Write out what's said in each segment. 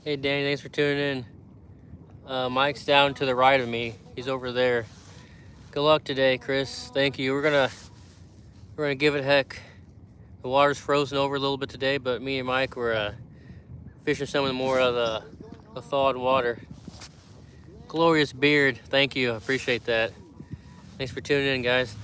Hey Danny, thanks for tuning in. Mike's down to the right of me. He's over there. Good luck today, Chris. Thank you. We're gonna give it a heck. The water's frozen over a little bit today, but me and Mike were fishing some of the more of the thawed water. Glorious beard. Thank you. I appreciate that. Thanks for tuning in, guys.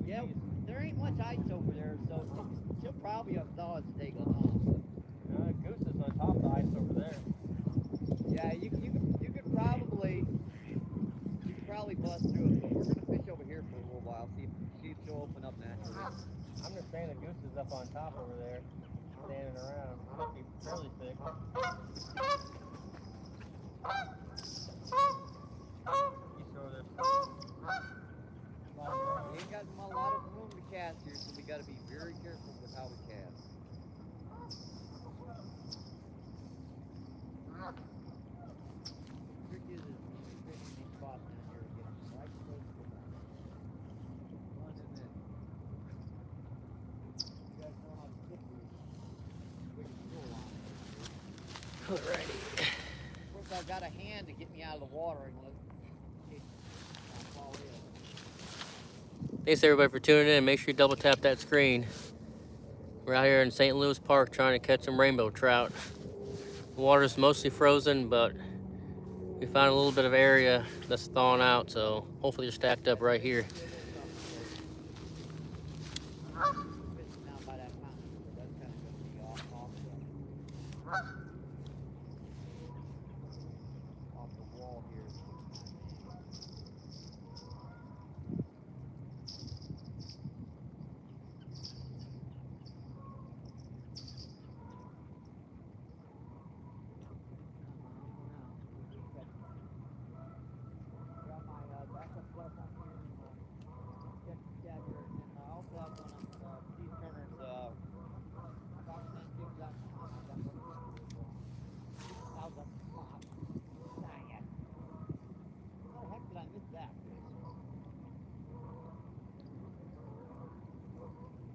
Yeah, there ain't much ice over there, so she'll probably have thawed and stay going on. Goose is on top of the ice over there. Yeah, you could probably bust through it, but we're gonna fish over here for a little while, see if she'll open up naturally. I'm just saying the goose is up on top over there, standing around. It must be fairly thick. He's over there. We ain't got a lot of room to cast here, so we gotta be very careful with how we cast. The trick is fishing these spots down here again, right close to the one and then. You guys know how slippery we can go on. Alrighty. Of course, I've got a hand to get me out of the water and let it fall in. Thanks everybody for tuning in. Make sure you double tap that screen. We're out here in St. Louis Park trying to catch some rainbow trout. The water's mostly frozen, but we found a little bit of area that's thawing out, so hopefully they're stacked up right here. Fishing down by that mountain, so that's kind of going to be off the wall here. Got my backup flush on here and check the chat here, and then I also have one of Steve Turner's foxandjigs.com. I've got one of those. How's that spot? Dang it. How the heck did I miss that, Chris?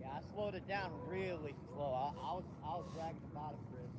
Yeah, I slowed it down really slow. I was dragging the bottom, Chris.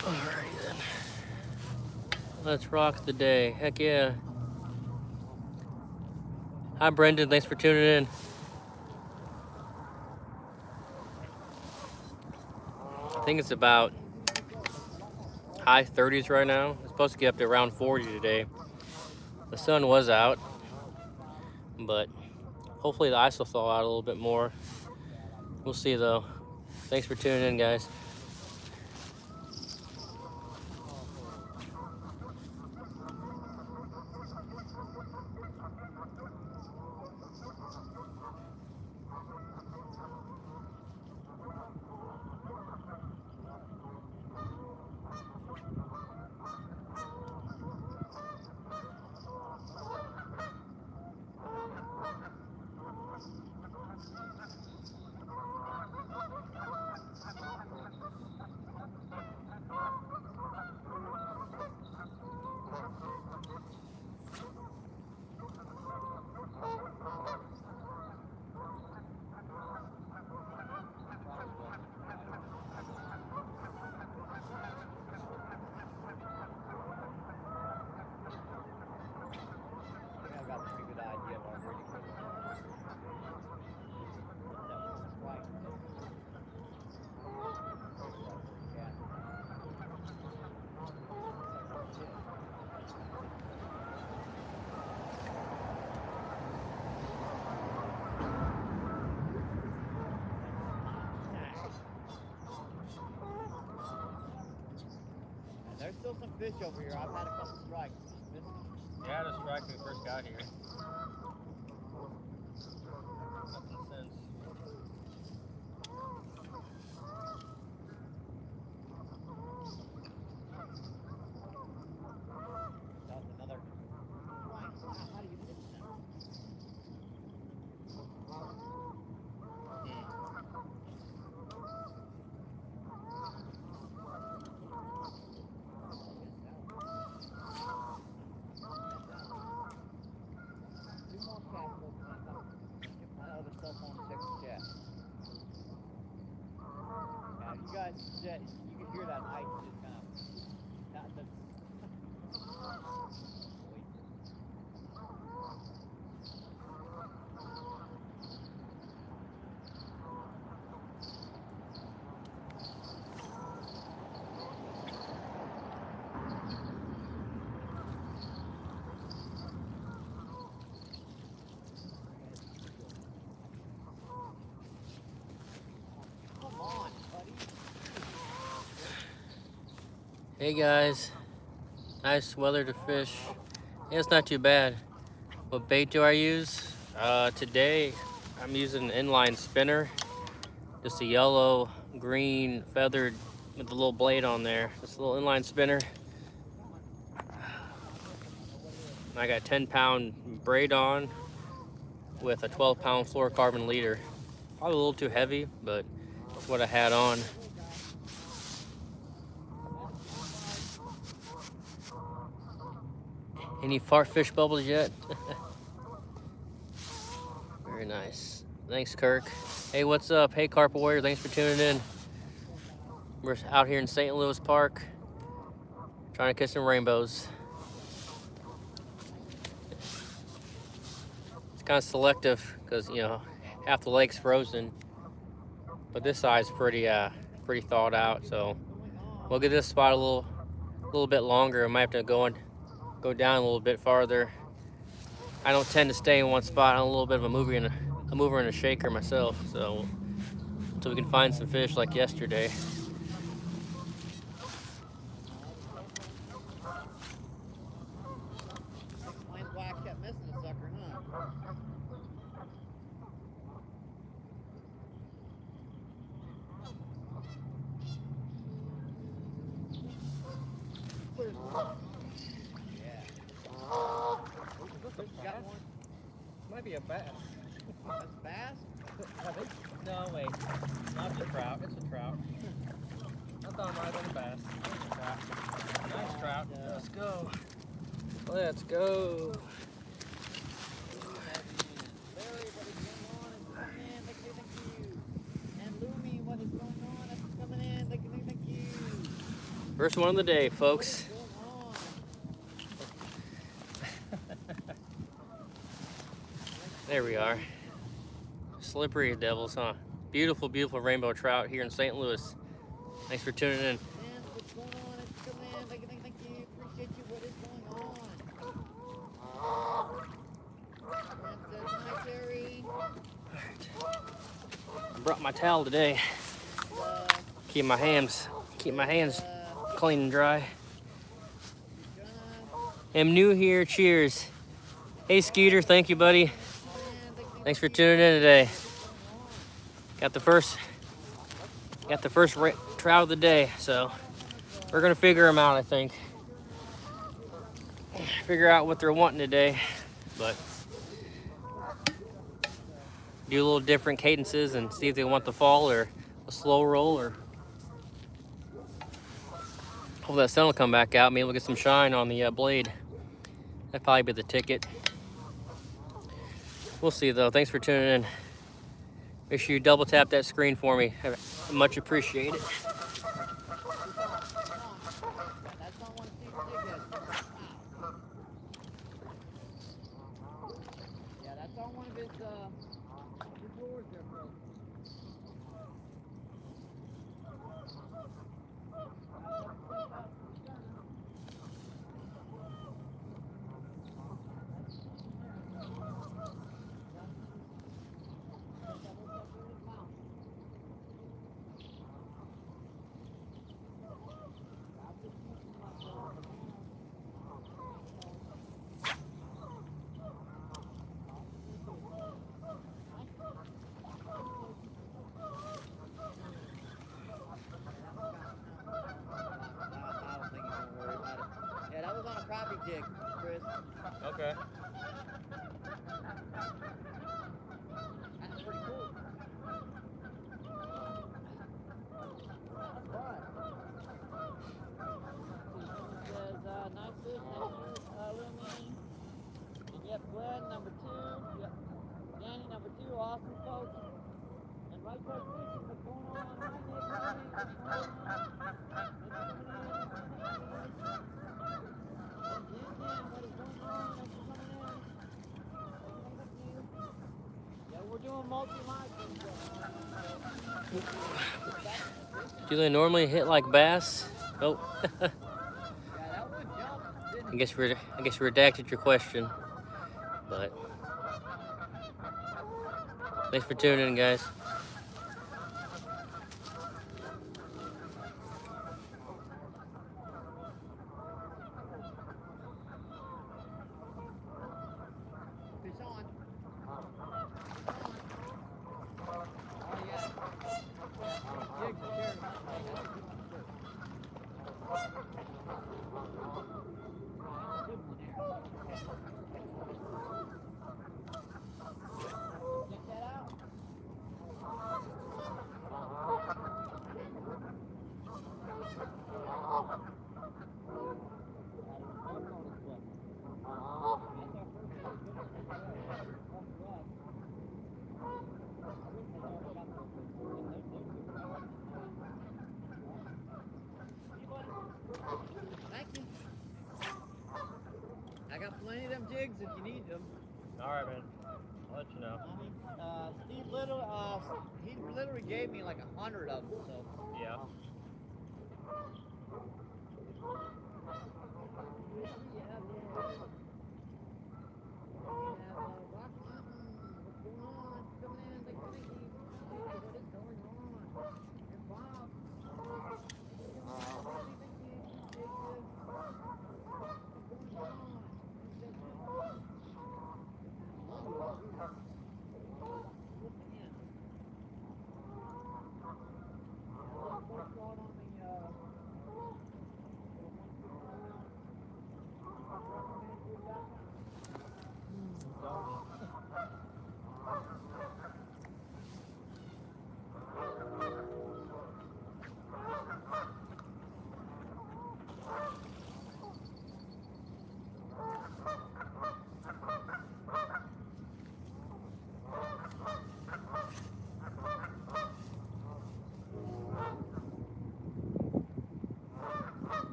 Alrighty then. Let's rock the day. Heck yeah. Hi Brendan, thanks for tuning in. I think it's about high 30s right now. It's supposed to get up to around 40 today. The sun was out, but hopefully the ice will thaw out a little bit more. We'll see though. Thanks for tuning in, guys. There's still some fish over here. I've had a couple strikes. Yeah, I had a strike when we first got here. Nothing since. That was another. How do you miss them? You guys, you can hear that ice just kind of. Come on, buddy. Hey guys, nice weather to fish. Yeah, it's not too bad. What bait do I use? Today I'm using an inline spinner. Just a yellow, green, feathered with a little blade on there. Just a little inline spinner. I got 10-pound braid on with a 12-pound fluorocarbon leader. Probably a little too heavy, but that's what I had on. Any fart fish bubbles yet? Very nice. Thanks, Kirk. Hey, what's up? Hey, Carp Warrior. Thanks for tuning in. We're out here in St. Louis Park trying to catch some rainbows. It's kind of selective because, you know, half the lake's frozen, but this side's pretty thawed out. So we'll get this spot a little bit longer. I might have to go down a little bit farther. I don't tend to stay in one spot. I'm a little bit of a mover and a shaker myself. So until we can find some fish like yesterday. Plain black kept missing the sucker, huh? Got one? Might be a bass. That's bass? No, wait. Not a trout. It's a trout. I thought it might have been a bass. It's a trout. Nice trout. Let's go. Let's go. Larry, what is going on? It's coming in. Thank you. And Lumi, what is going on? It's coming in. Thank you. First one of the day, folks. There we are. Slippery devils, huh? Beautiful, beautiful rainbow trout here in St. Louis. Thanks for tuning in. And what's going on? It's coming in. Thank you. Appreciate you. What is going on? And says, hi, Terry. I brought my towel today. Keep my hands clean and dry. I'm new here. Cheers. Hey, Skeeter. Thank you, buddy. Thanks for tuning in today. Got the first trout of the day, so we're gonna figure them out. I think. Figure out what they're wanting today, but do a little different cadences and see if they want the fall or a slow roll, or hopefully that sun will come back out. Maybe we'll get some shine on the blade. That'd probably be the ticket. We'll see though. Thanks for tuning in. Make sure you double tap that screen for me. I much appreciate it. Yeah, that's on one of his lures there, Chris. Yeah, that was on a crappie jig, Chris. Okay. That's pretty cool. But says nice fish, Lumi. And yep, Glenn number 2. Yep. Danny number 2, awesome folks. And right there, fishing, what's going on? Hi, Nick. What's going on? We're doing multi-mic. Do they normally hit like bass? Oh. Yeah, that one jumped, didn't I guess we redacted your question, but thanks for tuning in, guys. Fish on. Oh, yeah. Jigs are carrying that thing. That's a good one, sure. That's a good one there. Check that out. Thank you. I got plenty of them jigs if you need them. All right, man. I'll let you know. Steve he literally gave me like 100 of them, so. Yeah.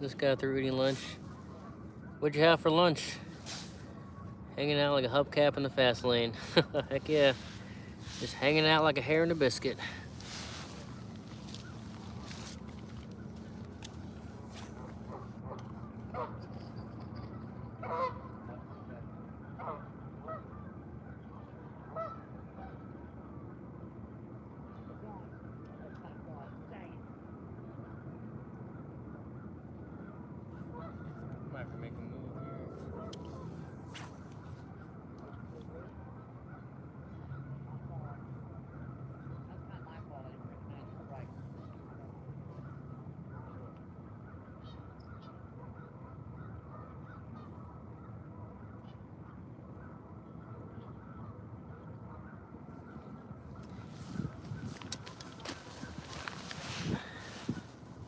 Just got through eating lunch. What'd you have for lunch? Hanging out like a hubcap in the fast lane. Heck yeah. Just hanging out like a hare in a biscuit. Might have to make a move here. That's not my fault. I didn't recognize the right.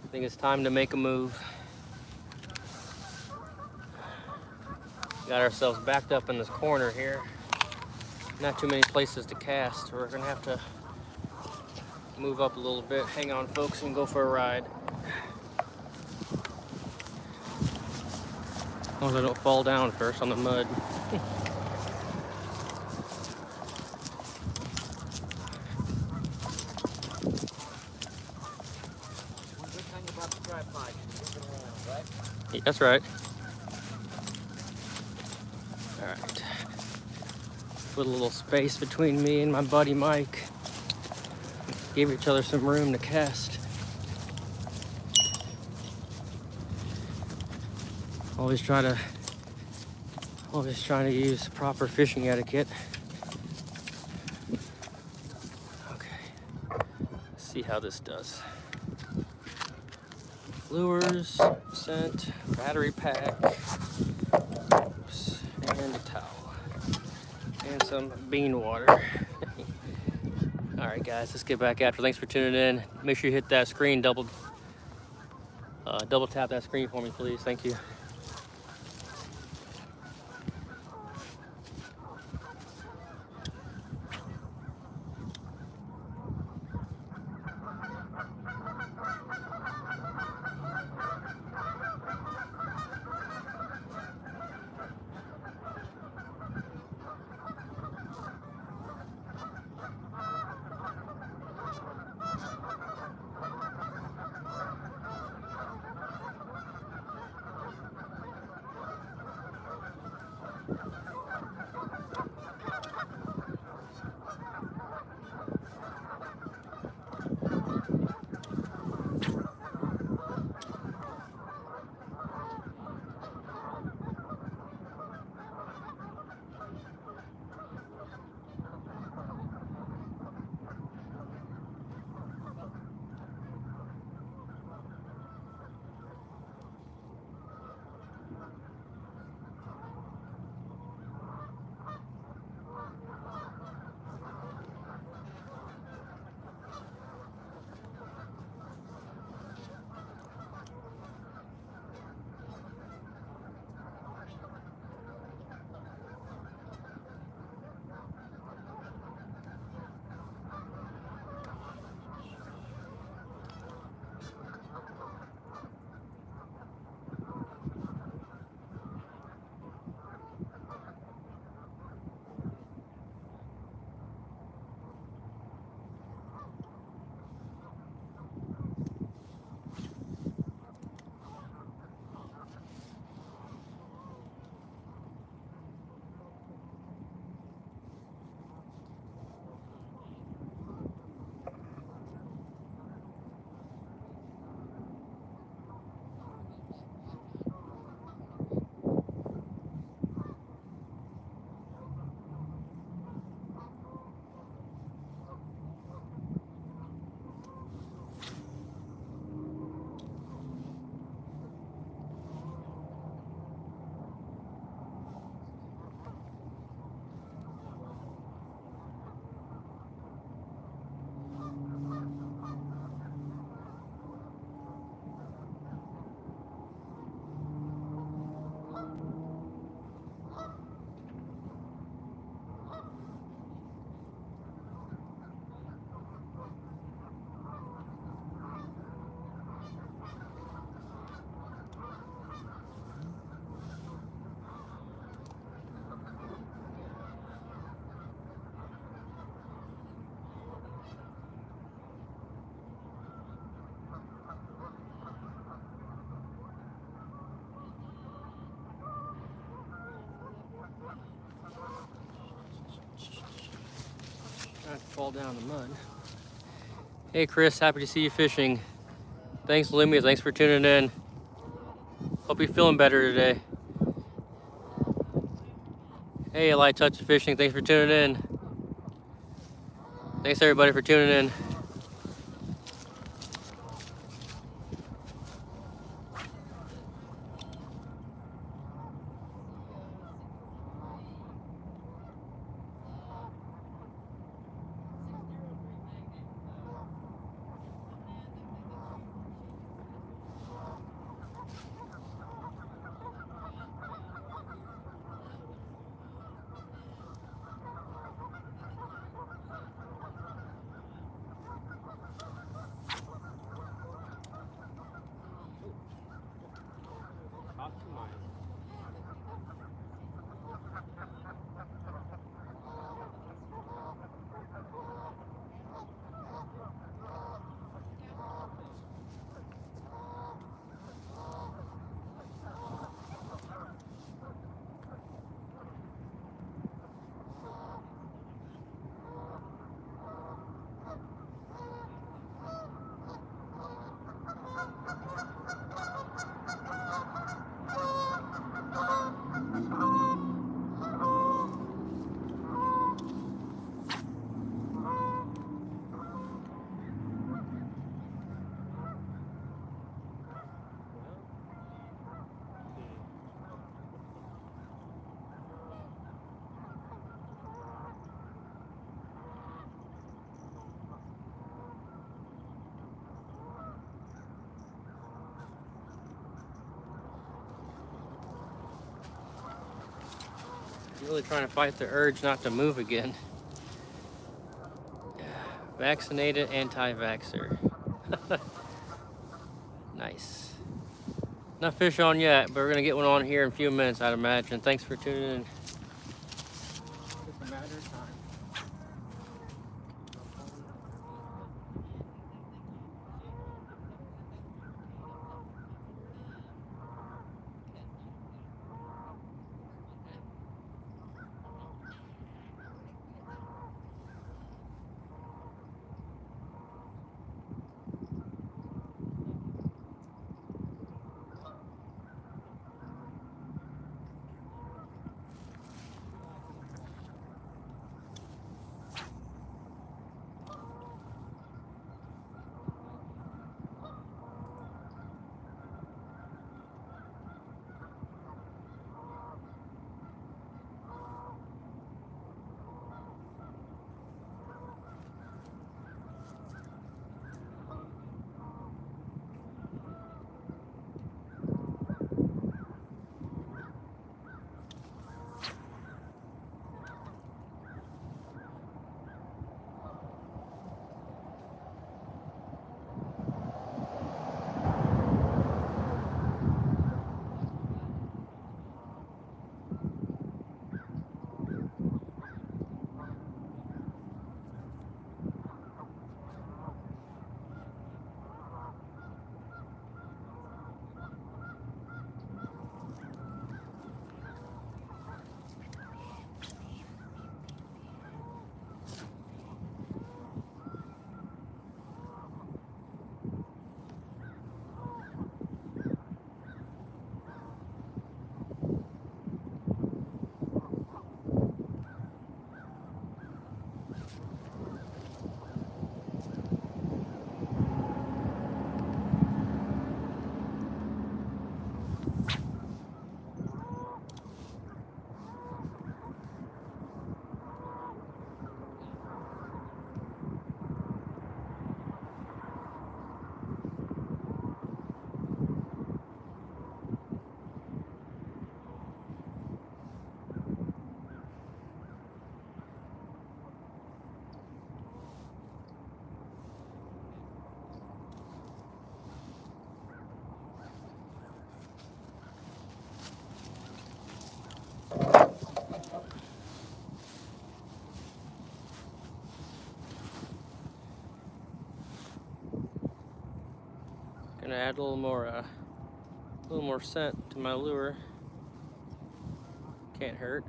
I think it's time to make a move. Got ourselves backed up in this corner here. Not too many places to cast. We're gonna have to move up a little bit. Hang on, folks, and go for a ride. As long as I don't fall down first on the mud. One good thing about the tripod, you can move it around, right? Yeah, that's right. All right. Put a little space between me and my buddy Mike. Give each other some room to cast. Always trying to use proper fishing etiquette. Okay. Let's see how this does. Lures, scent, battery pack, oops, and a towel, and some bean water. All right, guys, let's get back after. Thanks for tuning in. Make sure you hit that screen, double tap that screen for me, please. Thank you. fall down in the mud. Hey Chris, happy to see you fishing. Thanks Lumia, thanks for tuning in. Hope you're feeling better today. Hey Light Touch of Fishing, thanks for tuning in. Thanks everybody for tuning in. I'm really trying to fight the urge not to move again. Vaccinated anti-vaxxer. Nice. Not fish on yet, but we're gonna get one on here in a few minutes, I'd imagine. Thanks for tuning in. It's a matter of time. Gonna add a little more scent to my lure. Can't hurt.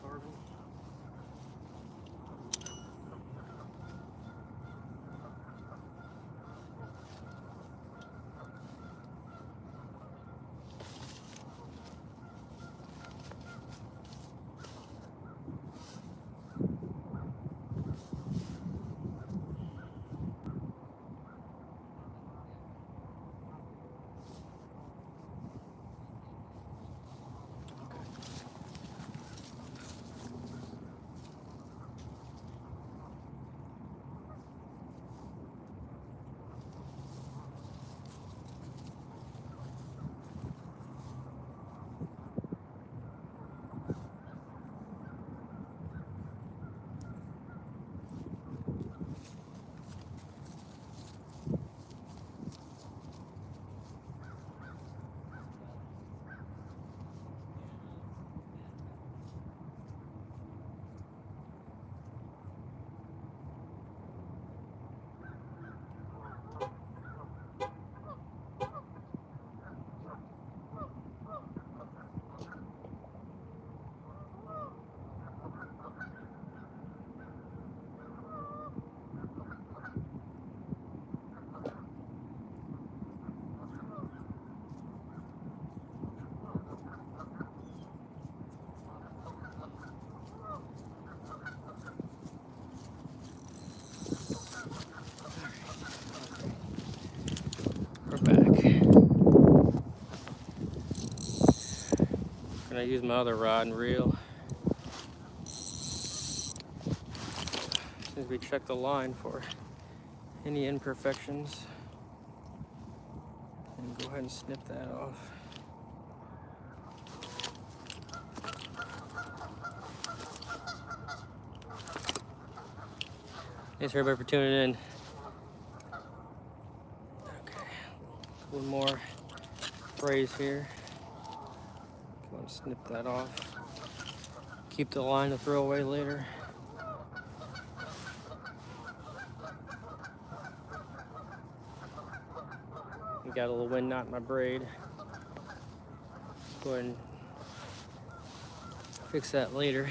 fluorocarbon. We're back. Gonna use my other rod and reel. As soon as we check the line for any imperfections, and go ahead and snip that off. Thanks everybody for tuning in. Okay, a little more phrase here. Go ahead and snip that off. Keep the line to throw away later. Got a little wind knot in my braid. Go ahead and fix that later.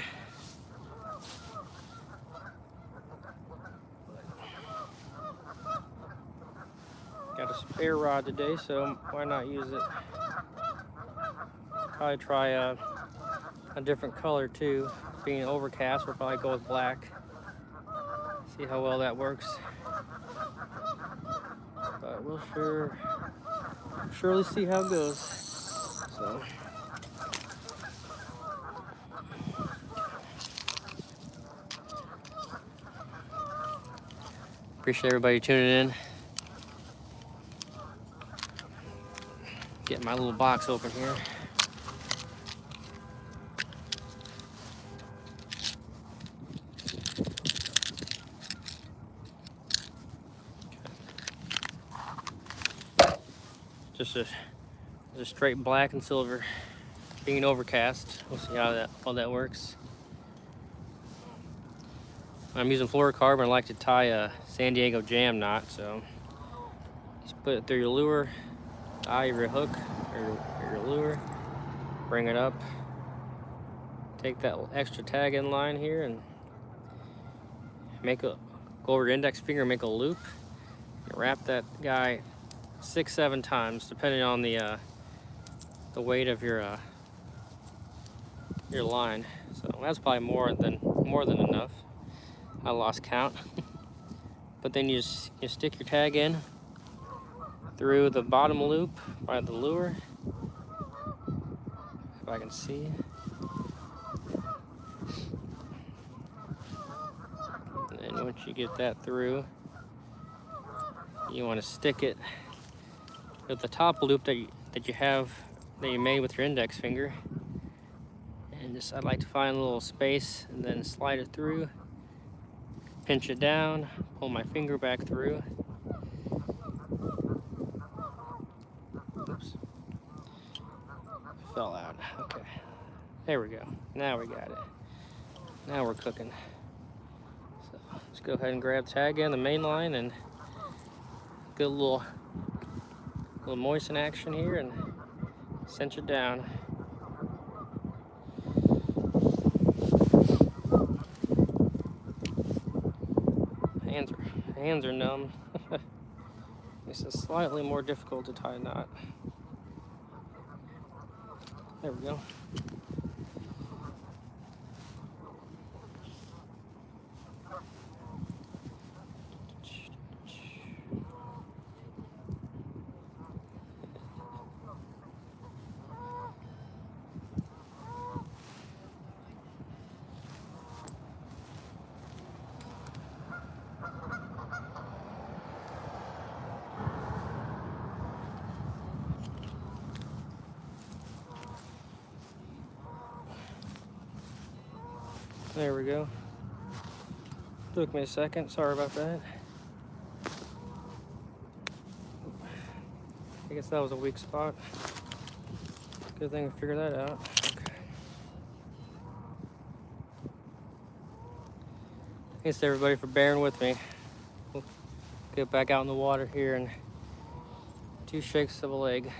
Got a spare rod today, so why not use it? Probably try a different color too. Being overcast, we'll probably go with black. See how well that works. But we'll surely see how it goes. So. Appreciate everybody tuning in. Get my little box open here. Just a straight black and silver. Being overcast, we'll see how that works. I'm using fluorocarbon. I like to tie a San Diego jam knot, so just put it through your lure, eye of your hook or your lure, bring it up, take that extra tag in line here and go over your index finger and make a loop. And wrap that guy 6-7 times, depending on the weight of your line. So that's probably more than enough. I lost count. But then you stick your tag in through the bottom loop by the lure, if I can see. And then once you get that through, you want to stick it with the top loop that you made with your index finger. And I'd like to find a little space and then slide it through, pinch it down, pull my finger back through. Oops. Fell out. Okay. There we go. Now we got it. Now we're cooking. So let's go ahead and grab tag in the main line and get a little moisten action here and cinch it down. Hands are numb. This is slightly more difficult to tie a knot. There we go. There we go. Took me a second. Sorry about that. I guess that was a weak spot. Good thing we figured that out. Okay. Thanks to everybody for bearing with me. We'll get back out in the water here in 2 shakes of a leg.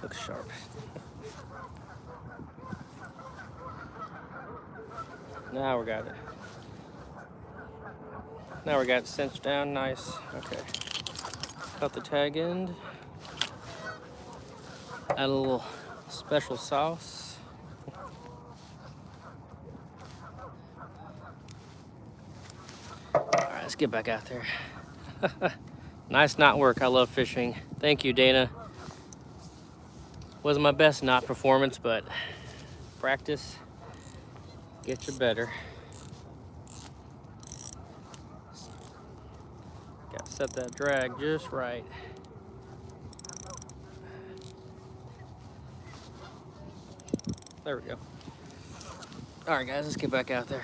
Looks sharp. Now we got it. Now we got it cinched down nice. Okay. Cut the tag end. Add a little special sauce. All right, let's get back out there. Nice knot work. I love fishing. Thank you, Dana. Wasn't my best knot performance, but practice gets you better. Got to set that drag just right. There we go. All right, guys, let's get back out there.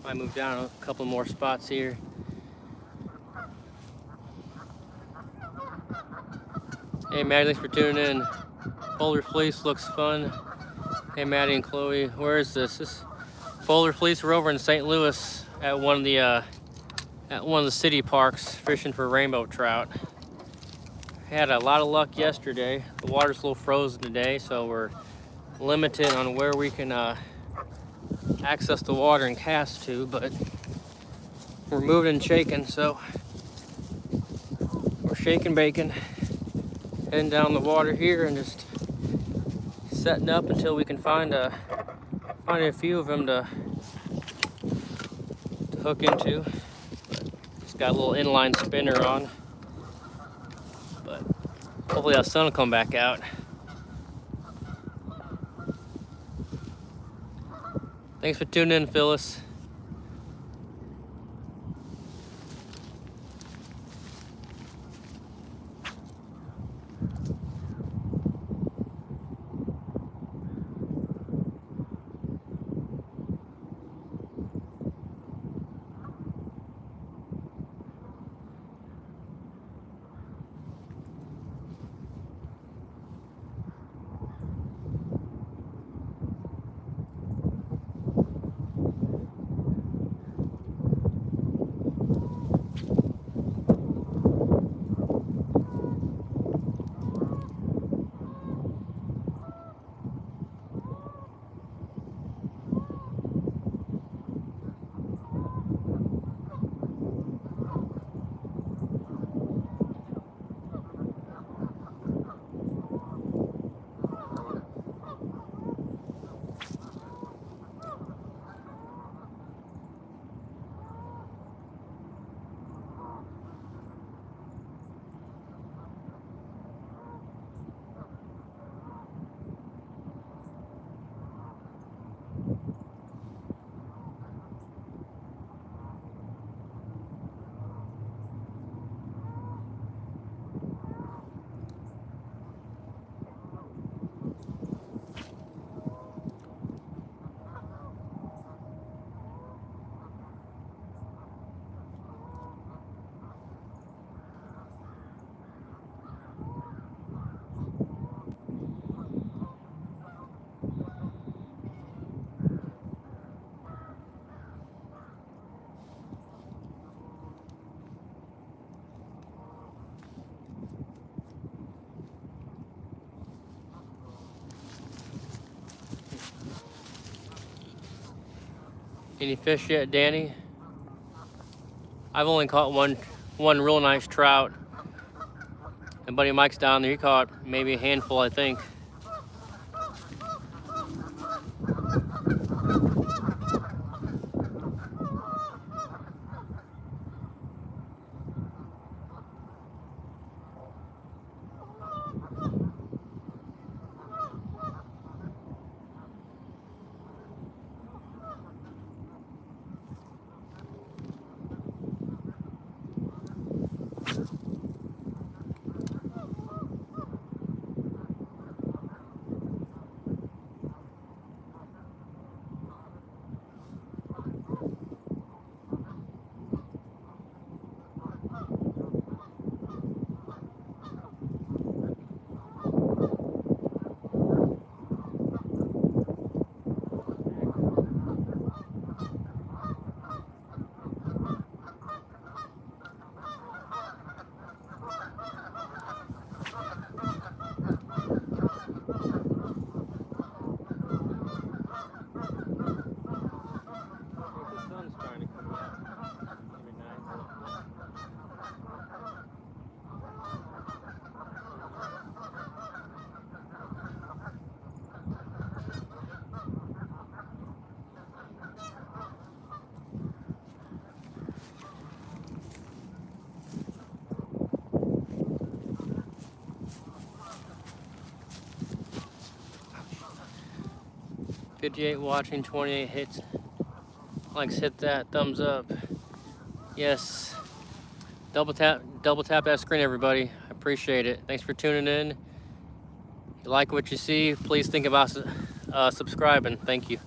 I move down a couple more spots here. Hey Maddie, thanks for tuning in. Polar fleece looks fun. Hey Maddie and Chloe, where is this? This polar fleece. We're over in St. Louis at one of the city parks fishing for rainbow trout. Had a lot of luck yesterday. The water's a little frozen today, so we're limited on where we can access the water and cast to, but we're moving and shaking, so we're shaking bacon, heading down the water here and just setting up until we can find a few of them to hook into. But just got a little inline spinner on, but hopefully that sun will come back out. Thanks for tuning in, Phyllis. Any fish yet, Danny? I've only caught one real nice trout. And buddy Mike's down there. He caught maybe a handful, I think. .58 watching, 28 hits. Likes, hit that thumbs up. Yes. Double tap that screen, everybody. I appreciate it. Thanks for tuning in. If you like what you see, please think about subscribing. Thank you.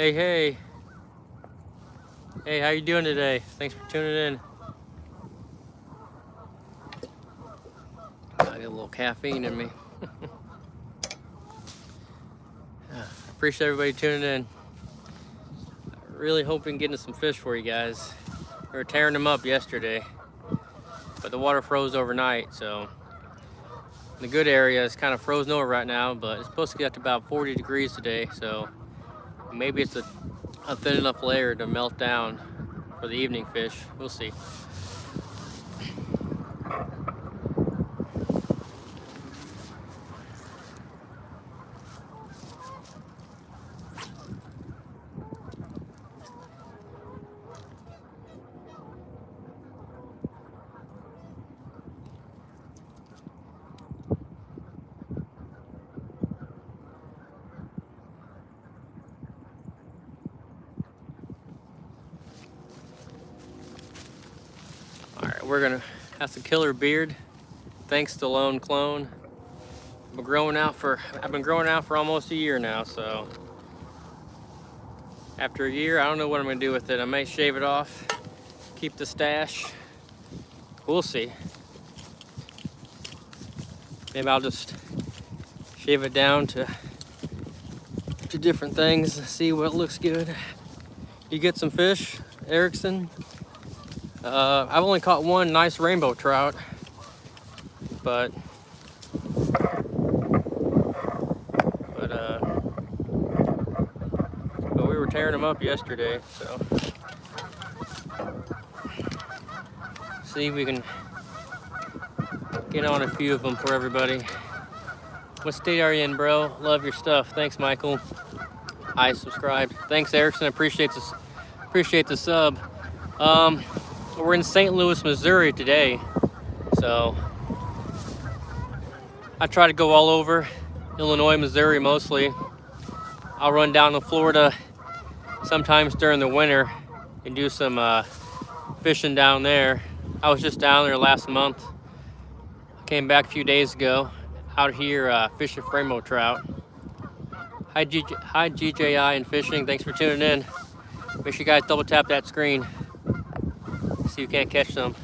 Hey, hey. Hey, how you doing today? Thanks for tuning in. I got a little caffeine in me. Appreciate everybody tuning in. Really hoping getting some fish for you guys. We were tearing them up yesterday, but the water froze overnight, so the good area is kind of frozen over right now, but it's supposed to get up to about 40 degrees today, so maybe it's a thin enough layer to melt down for the evening fish. We'll see. All right, we're gonna have some killer beard. Thanks to Lone Clone. I've been growing out for almost a year now, so after a year, I don't know what I'm gonna do with it. I may shave it off, keep the stash. We'll see. Maybe I'll just shave it down to different things, see what looks good. You get some fish, Erickson. I've only caught one nice rainbow trout, but we were tearing them up yesterday, so see if we can get on a few of them for everybody. What state are you in, bro? Love your stuff. Thanks, Michael. I subscribed. Thanks, Erickson. Appreciate the sub. We're in St. Louis, Missouri today, so I try to go all over Illinois, Missouri mostly. I'll run down to Florida sometimes during the winter and do some fishing down there. I was just down there last month. Came back a few days ago. Out here fishing for rainbow trout. Hi GJI and fishing. Thanks for tuning in. Make sure you guys double tap that screen. See if you can't catch some.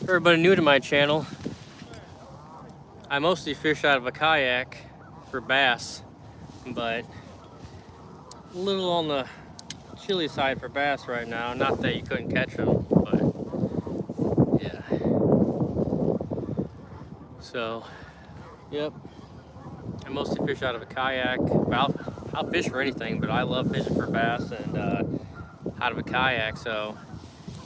For everybody new to my channel, I mostly fish out of a kayak for bass, but a little on the chilly side for bass right now. Not that you couldn't catch them, but yeah. So, yep. I mostly fish out of a kayak. I'll fish for anything, but I love fishing for bass and out of a kayak. So,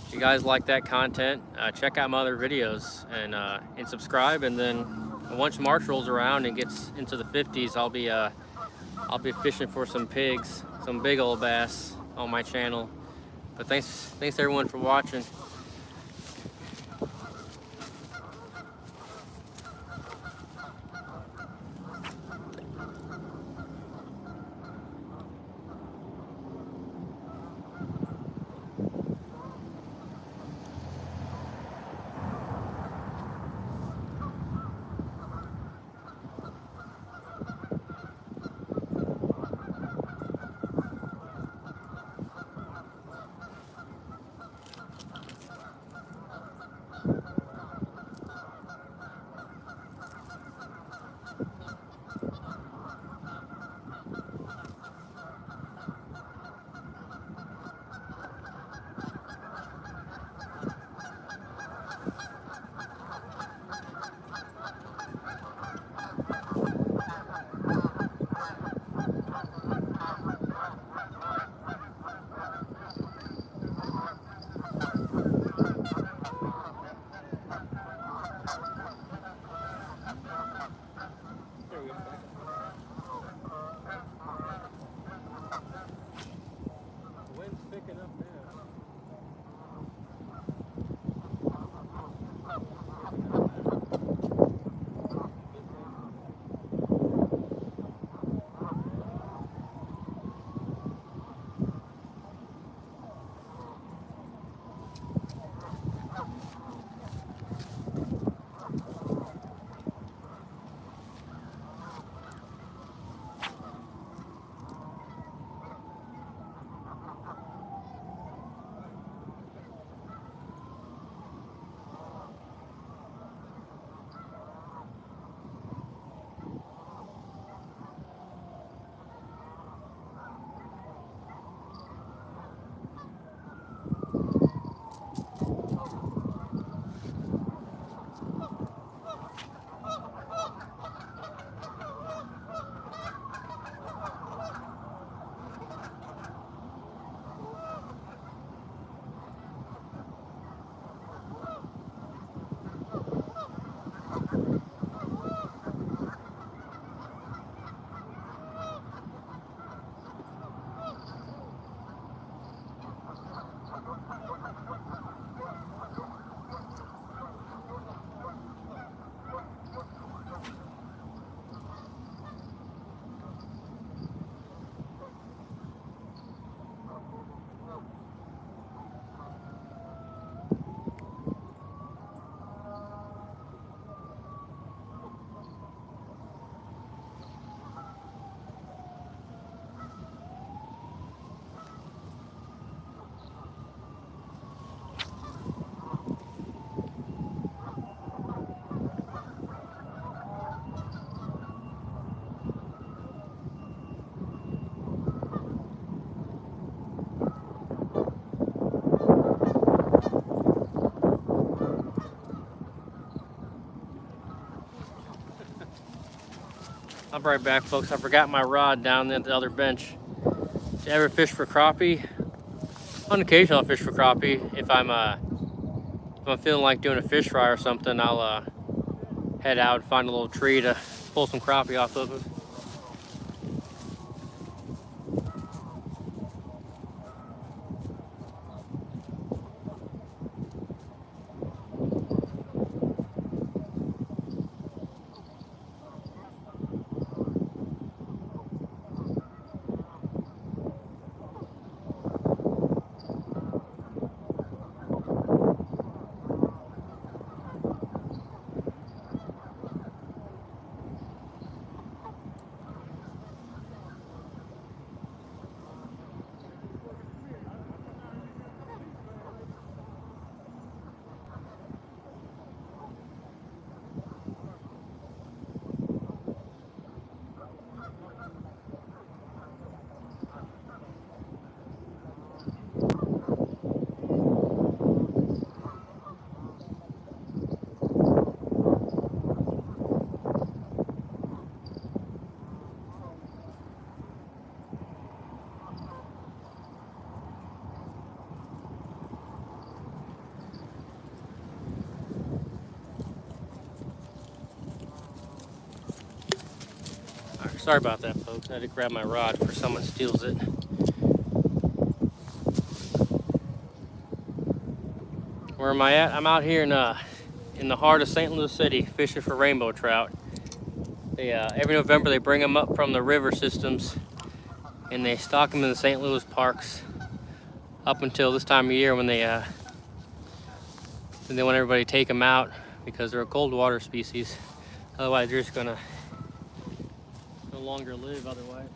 if you guys like that content, check out my other videos and subscribe. And then once March rolls around and gets into the 50s, I'll be fishing for some pigs, some big old bass on my channel. But thanks everyone for watching. Wind's picking up now. I'll be right back, folks. I forgot my rod down at the other bench. Do you ever fish for crappie? On occasion, I'll fish for crappie. If I'm feeling like doing a fish fry or something, I'll head out and find a little tree to pull some crappie off of it. Sorry about that, folks. I had to grab my rod before someone steals it. Where am I at? I'm out here in the heart of St. Louis City fishing for rainbow trout. They every November they bring them up from the river systems and they stock them in the St. Louis parks up until this time of year when they want everybody to take them out because they're a cold water species. Otherwise, they're just gonna no longer live otherwise.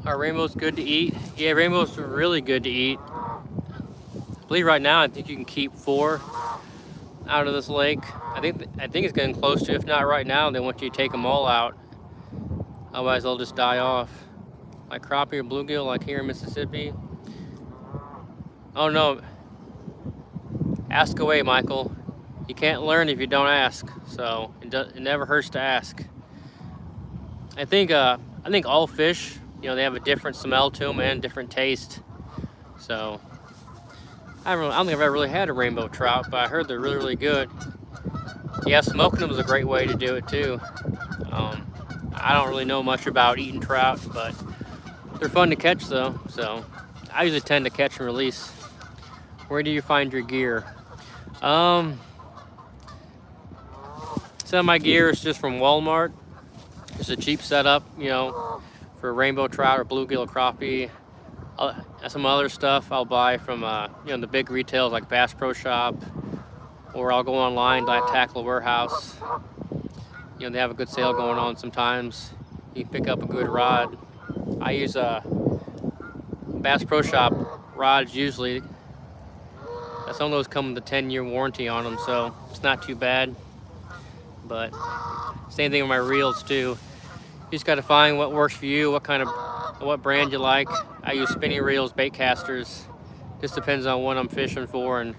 Are rainbows good to eat? Yeah, rainbows are really good to eat. I believe right now I think you can keep 4 out of this lake. I think it's getting close to. If not right now, they want you to take them all out. Otherwise, they'll just die off. Like crappie or bluegill, like here in Mississippi. Oh no! Ask away, Michael. You can't learn if you don't ask. So it never hurts to ask. I think all fish, you know, they have a different smell to them and a different taste. So I don't think I've ever really had a rainbow trout, but I heard they're really, really good. Yeah, smoking them is a great way to do it too. I don't really know much about eating trout, but they're fun to catch though. So I usually tend to catch and release. Where do you find your gear? Some of my gear is just from Walmart. It's a cheap setup, you know, for rainbow trout or bluegill or crappie. Some other stuff I'll buy from you know, the big retails like Bass Pro Shop, or I'll go online like Tackle Warehouse. You know, they have a good sale going on sometimes. You can pick up a good rod. I use Bass Pro Shop rods usually. Some of those come with a 10-year warranty on them, so it's not too bad. But same thing with my reels too. You just got to find what works for you, what brand you like. I use spinning reels, bait casters. Just depends on what I'm fishing for and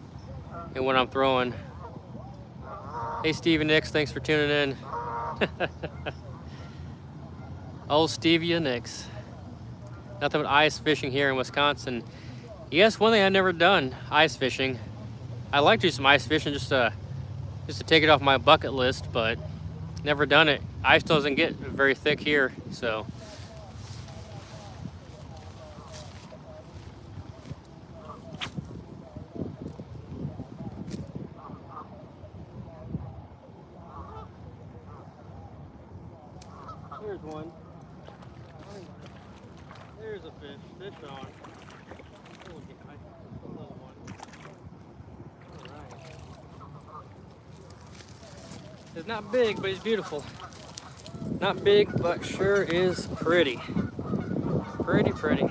what I'm throwing. Hey Stevie Nicks, thanks for tuning in. Old Stevie Nicks. Nothing but ice fishing here in Wisconsin. Yes, one thing I've never done, ice fishing. I like to do some ice fishing just to take it off my bucket list, but Never done it. Ice doesn't get very thick here, so. Here's one. There's a fish. Fish on. Little guy. Little one. All right. It's not big, but he's beautiful. Not big, but sure is pretty. Pretty, pretty.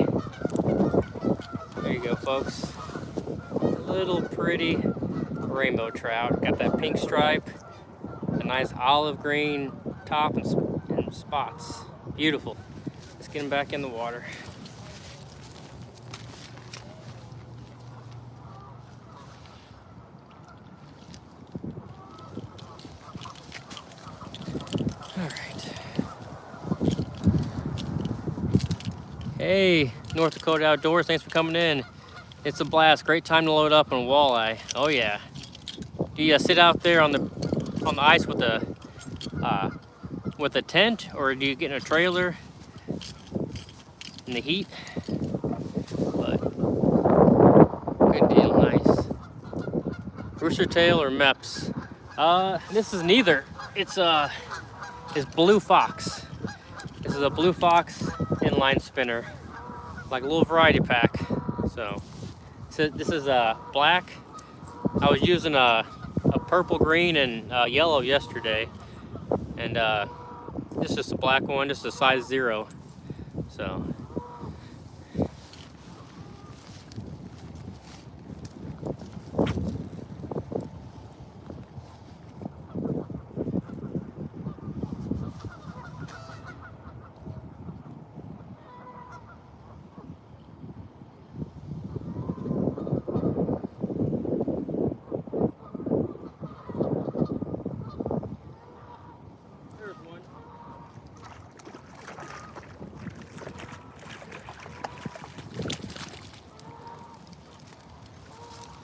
There you go, folks. A little pretty rainbow trout. Got that pink stripe, a nice olive green top and spots. Beautiful. Let's get him back in the water. All right. Hey, North Dakota Outdoors, thanks for coming in. It's a blast. Great time to load up on walleye. Oh yeah. Do you sit out there on the ice with a tent, or do you get in a trailer in the heat? But good deal, nice. Rooster tail or Meps? This is neither. It's blue fox. This is a blue fox inline spinner, like a little variety pack. So this is black. I was using a purple, green, and yellow yesterday, and this is just a black one, just a size 0. So.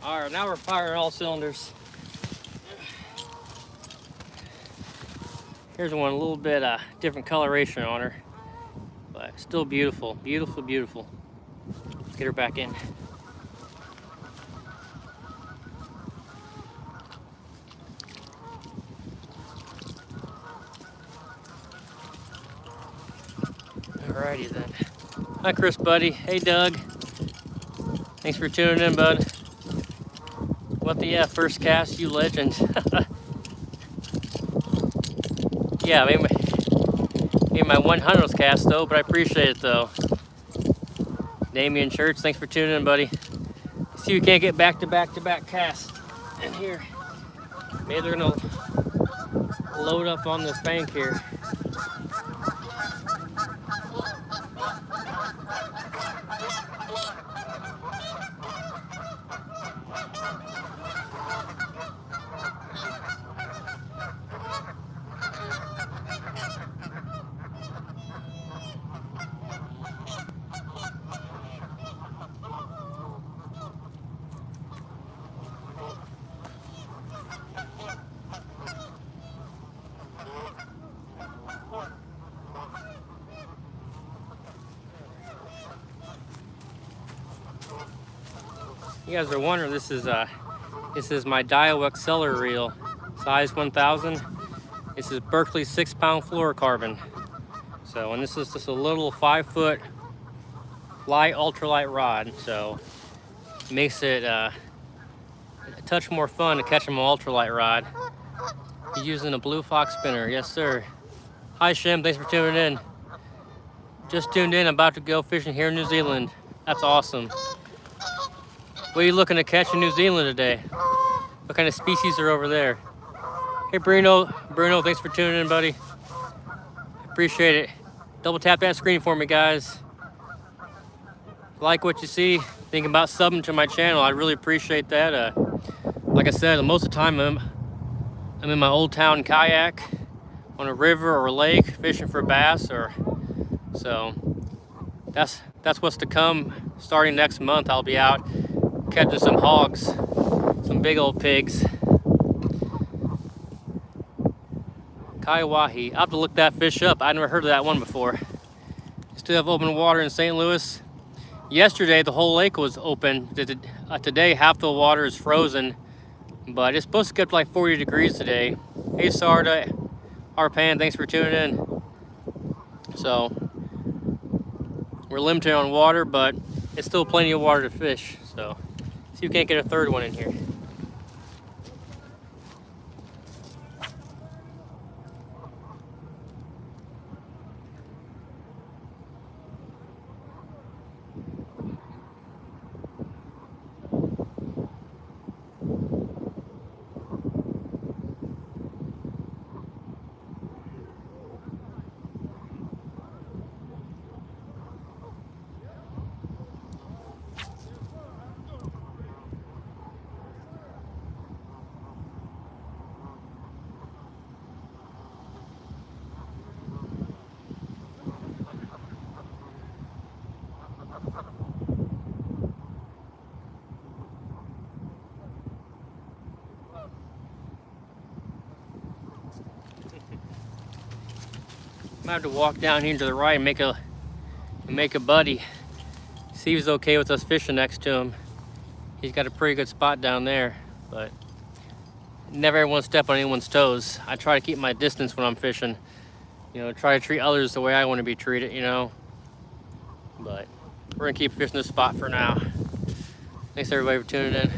All right, now we're firing all cylinders. Here's one, a little bit different coloration on her, but still beautiful, beautiful, beautiful. Let's get her back in. Alrighty then. Hi, Chris, buddy. Hey, Doug. Thanks for tuning in, bud. What the F, first cast, you legend. Yeah, maybe my 100th cast though, but I appreciate it though. Damian Church, thanks for tuning in, buddy. See, we can't get back-to-back casts in here. Maybe they're gonna load up on this bank here. You guys are wondering, this is my Dio Acceler reel, size 1000. This is Berkeley 6-pound fluorocarbon. So, and this is just a little 5-foot light, ultralight rod. So, it makes it a touch more fun to catch them on ultralight rod. He's using a blue fox spinner, yes sir. Hi Shim, thanks for tuning in. Just tuned in, about to go fishing here in New Zealand. That's awesome. What are you looking to catch in New Zealand today? What kind of species are over there? Hey Bruno, thanks for tuning in, buddy. Appreciate it. Double tap that screen for me, guys. Like what you see, thinking about subbing to my channel. I really appreciate that. Like I said, most of the time I'm in my old town kayak on a river or a lake fishing for bass, so that's what's to come. Starting next month, I'll be out catching some hogs, some big old pigs. Kaiwahi. I'll have to look that fish up. I never heard of that one before. Still have open water in St. Louis. Yesterday, the whole lake was open. Today, half the water is frozen, but it's supposed to get up to like 40 degrees today. Hey, Sarda, Harpan, thanks for tuning in. So, we're limited on water, but it's still plenty of water to fish. So, see if we can't get a third one in here. I have to walk down here to the right and make a buddy. See if he's okay with us fishing next to him. He's got a pretty good spot down there, but never everyone step on anyone's toes. I try to keep my distance when I'm fishing. You know, try to treat others the way I want to be treated, you know. But we're gonna keep fishing this spot for now. Thanks everybody for tuning in.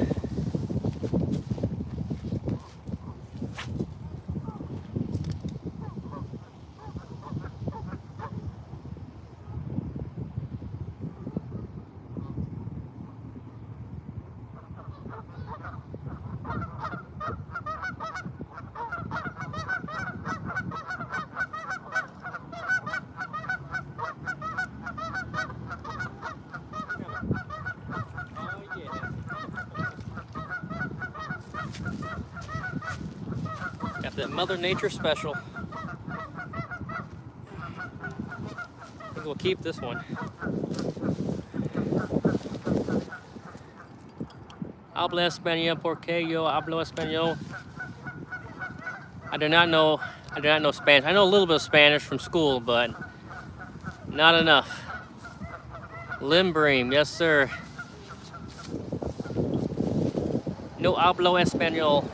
Got that Mother Nature special. I think we'll keep this one. Hablo español porque yo hablo español. I do not know Spanish. I know a little bit of Spanish from school, but not enough. Limbream, yes sir. No hablo español.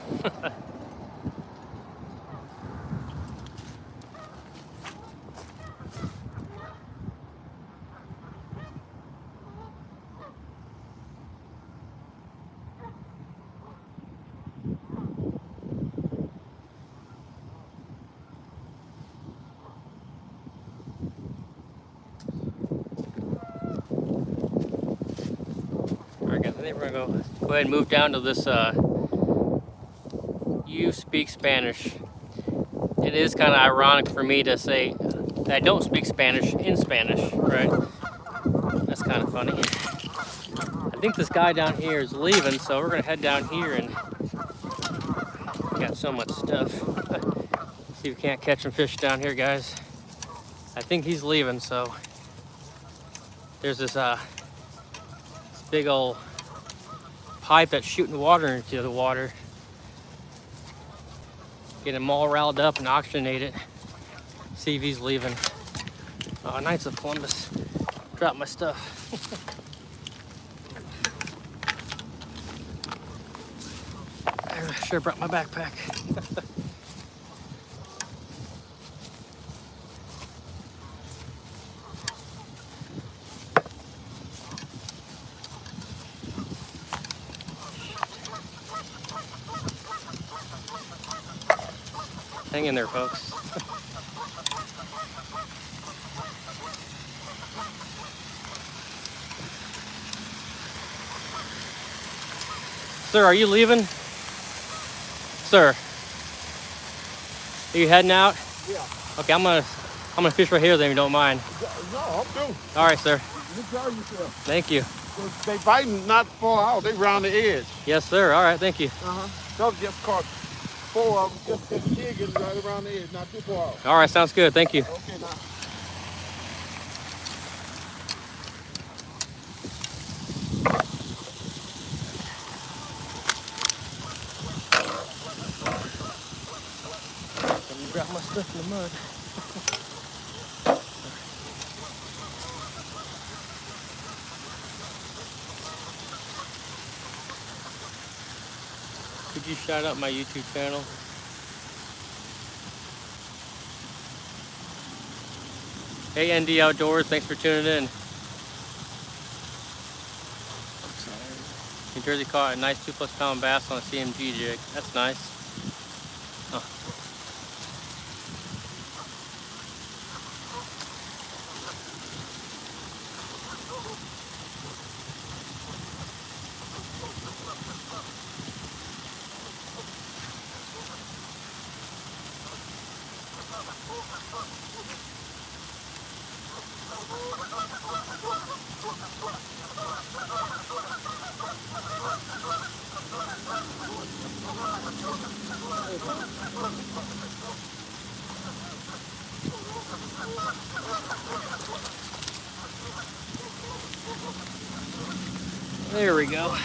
I think we're gonna go ahead and move down to this you speak Spanish. It is kind of ironic for me to say that I don't speak Spanish in Spanish, right? That's kind of funny. I think this guy down here is leaving, so we're gonna head down here and got so much stuff. See if we can't catch some fish down here, guys. I think he's leaving, so there's this big old pipe that's shooting water into the water. Get him all riled up and oxygenate it. See if he's leaving. Knights of Columbus. Drop my stuff. I should have brought my backpack. Hang in there, folks. Sir, are you leaving? Sir, are you heading out? Yeah. Okay, I'm gonna fish right here then, if you don't mind. No, I'm through. All right, sir. You tell yourself. Thank you. They biting not far out. They round the edge. Yes, sir. All right, thank you. Those just caught 4 of them. Just the jig is right around the edge, not too far out. All right, sounds good. Thank you. Okay, now. Let me grab my stuff. stuff in the mud. Could you shout out my YouTube channel? Hey ND Outdoors, thanks for tuning in. New Jersey caught a nice 2+ pound bass on a CMG jig. That's nice. Huh. There we go.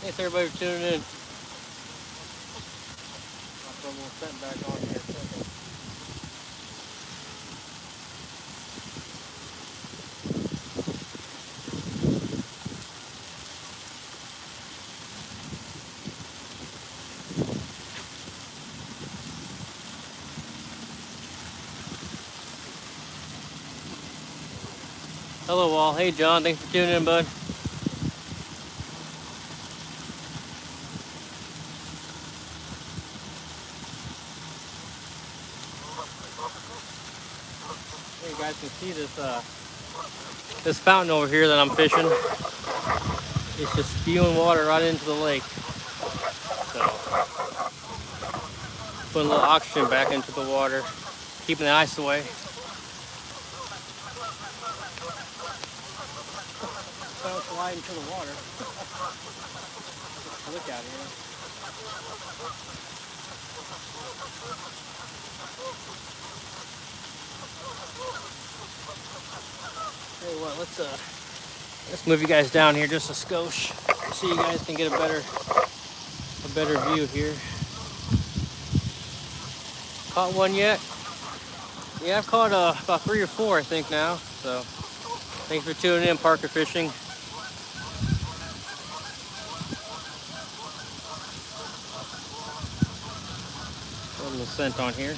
Thanks everybody for tuning in. I'll put a little scent back on here in a second. Hello Wall. Hey John, thanks for tuning in, bud. You guys can see this fountain over here that I'm fishing. It's just spewing water right into the lake. So putting a little oxygen back into the water, keeping the ice away. Fell slide into the water. Look out here. Hey, what? Let's move you guys down here just a skosh, so you guys can get a better view here. Caught one yet? Yeah, I've caught about 3 or 4, I think now. So thanks for tuning in, Parker Fishing. Put a little scent on here.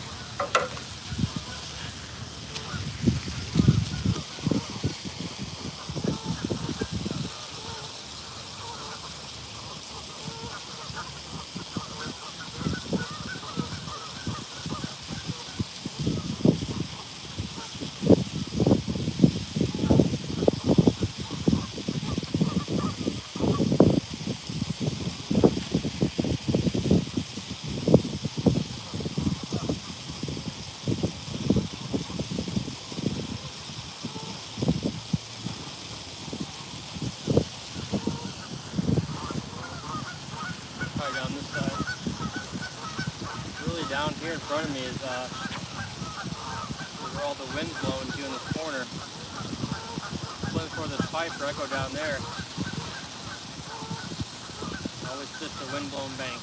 Down this side. Really down here in front of me is where all the wind's blowing to in this corner. But looking for this piper. I go down there. Always just a windblown bank.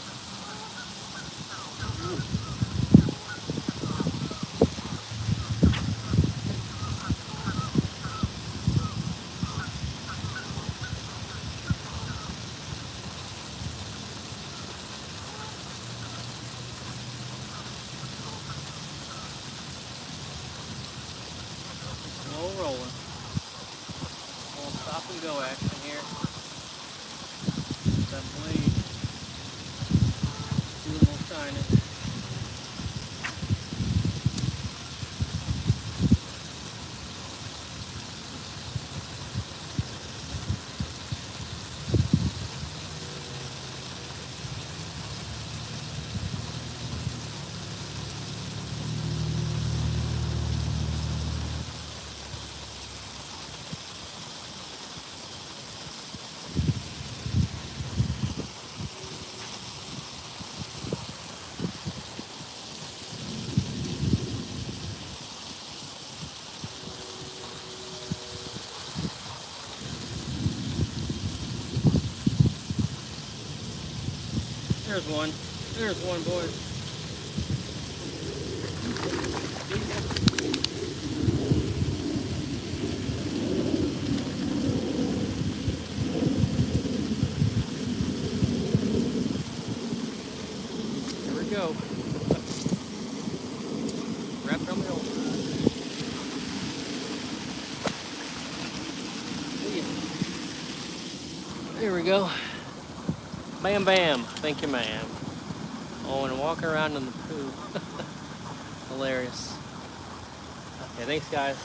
Slow rolling. Little stop and go action here. That blade. Do a little shining. There's one. There's one, boys. Here we go. Wrap it on the hole. There we go. Bam, bam. Thank you, ma'am. Oh, and walking around in the poo. Hilarious. Okay, thanks, guys.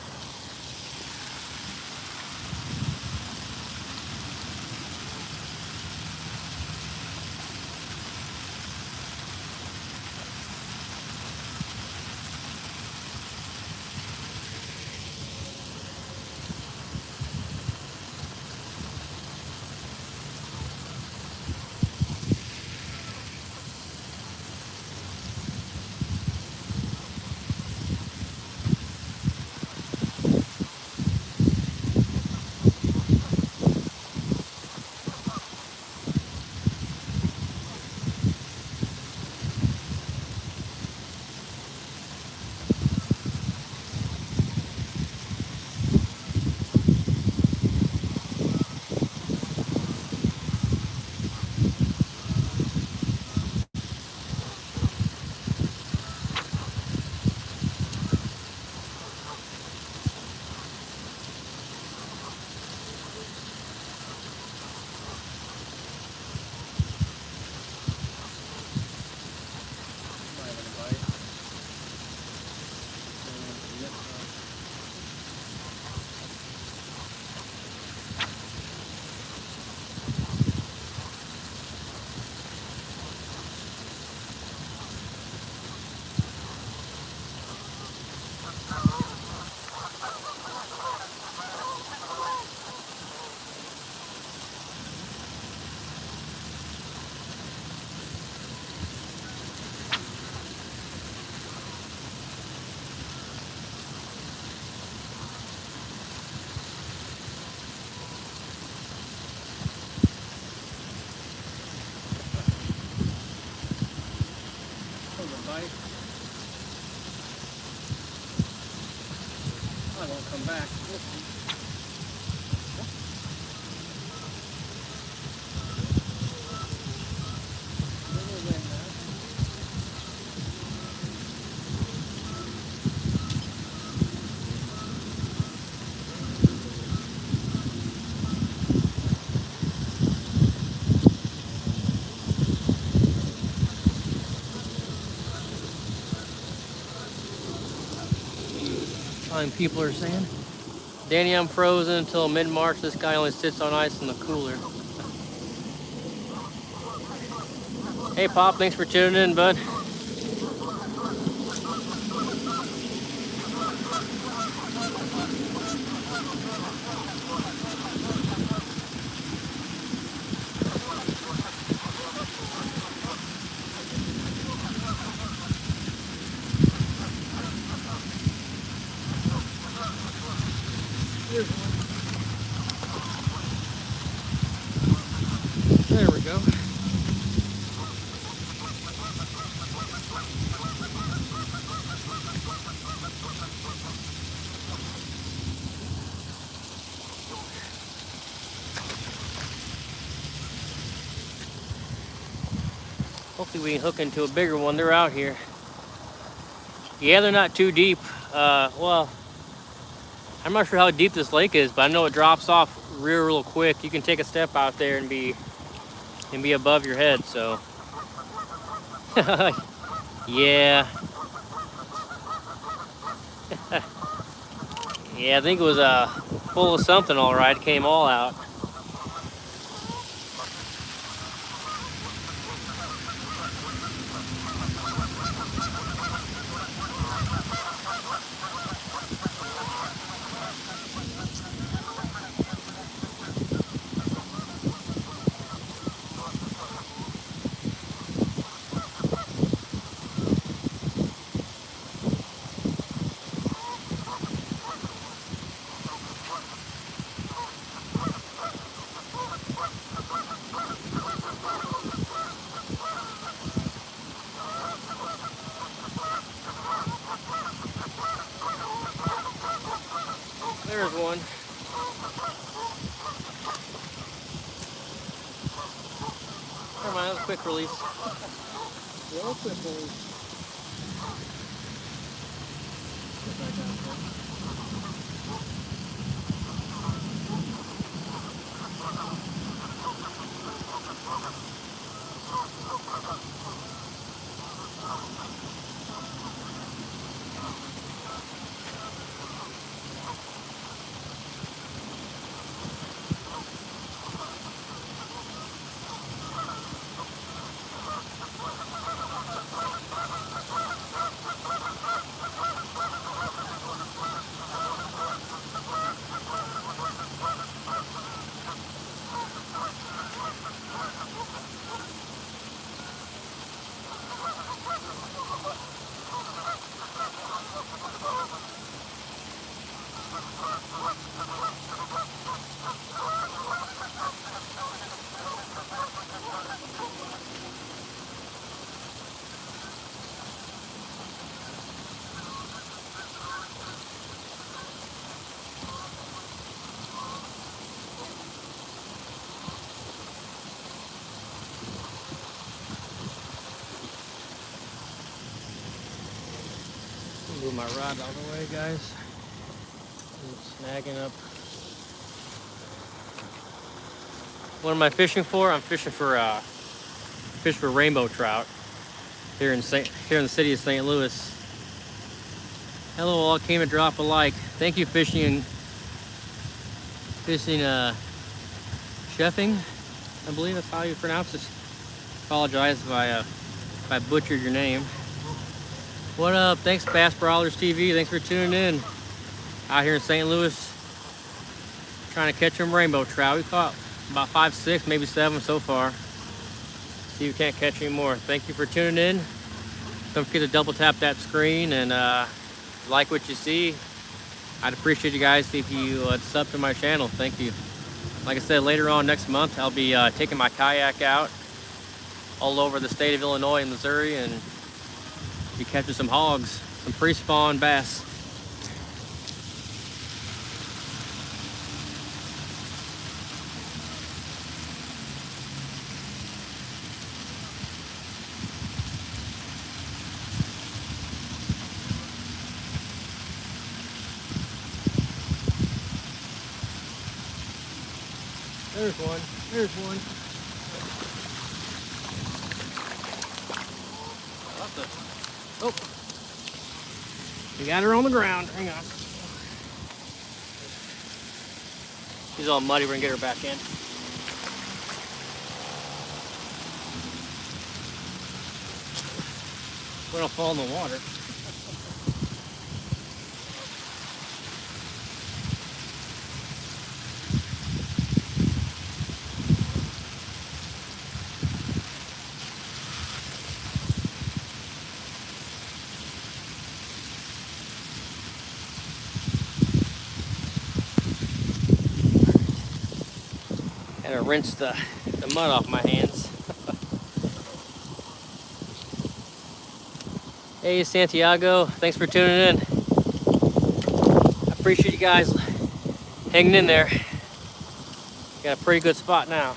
I won't come back. People are saying, Danny, I'm frozen until mid-March. This guy only sits on ice in the cooler. Hey, Pop, thanks for tuning in, bud. Here's one. Hopefully we can hook into a bigger one. They're out here. Yeah, they're not too deep. Well, I'm not sure how deep this lake is, but I know it drops off real quick. You can take a step out there and be above your head. So, yeah, yeah. I think it was full of something. All right, it came all out. There's one. Never mind, that was a quick release. Real quick release. Move my rod out of the way, guys. I'm snagging up. What am I fishing for? I'm fishing for rainbow trout here in the city of St. Louis. Hello, all came a drop alike. Thank you, fishing chefing. I believe that's how you pronounce it. Apologize if I butchered your name. What up? Thanks, Bass Brawlers TV. Thanks for tuning in. Out here in St. Louis, trying to catch them rainbow trout. We caught about 5, 6, maybe 7 so far. See if we can't catch any more. Thank you for tuning in. Don't forget to double tap that screen and like what you see. I'd appreciate you guys if you sub to my channel. Thank you. Like I said, later on next month, I'll be taking my kayak out all over the state of Illinois and Missouri and be catching some hogs, some pre-spawn bass. There's one. There's one. Oh, we got her on the ground. Hang on. She's all muddy. We're gonna get her back in. We don't fall in the water. Gotta rinse the mud off my hands. Hey Santiago, thanks for tuning in. I appreciate you guys hanging in there. Got a pretty good spot now.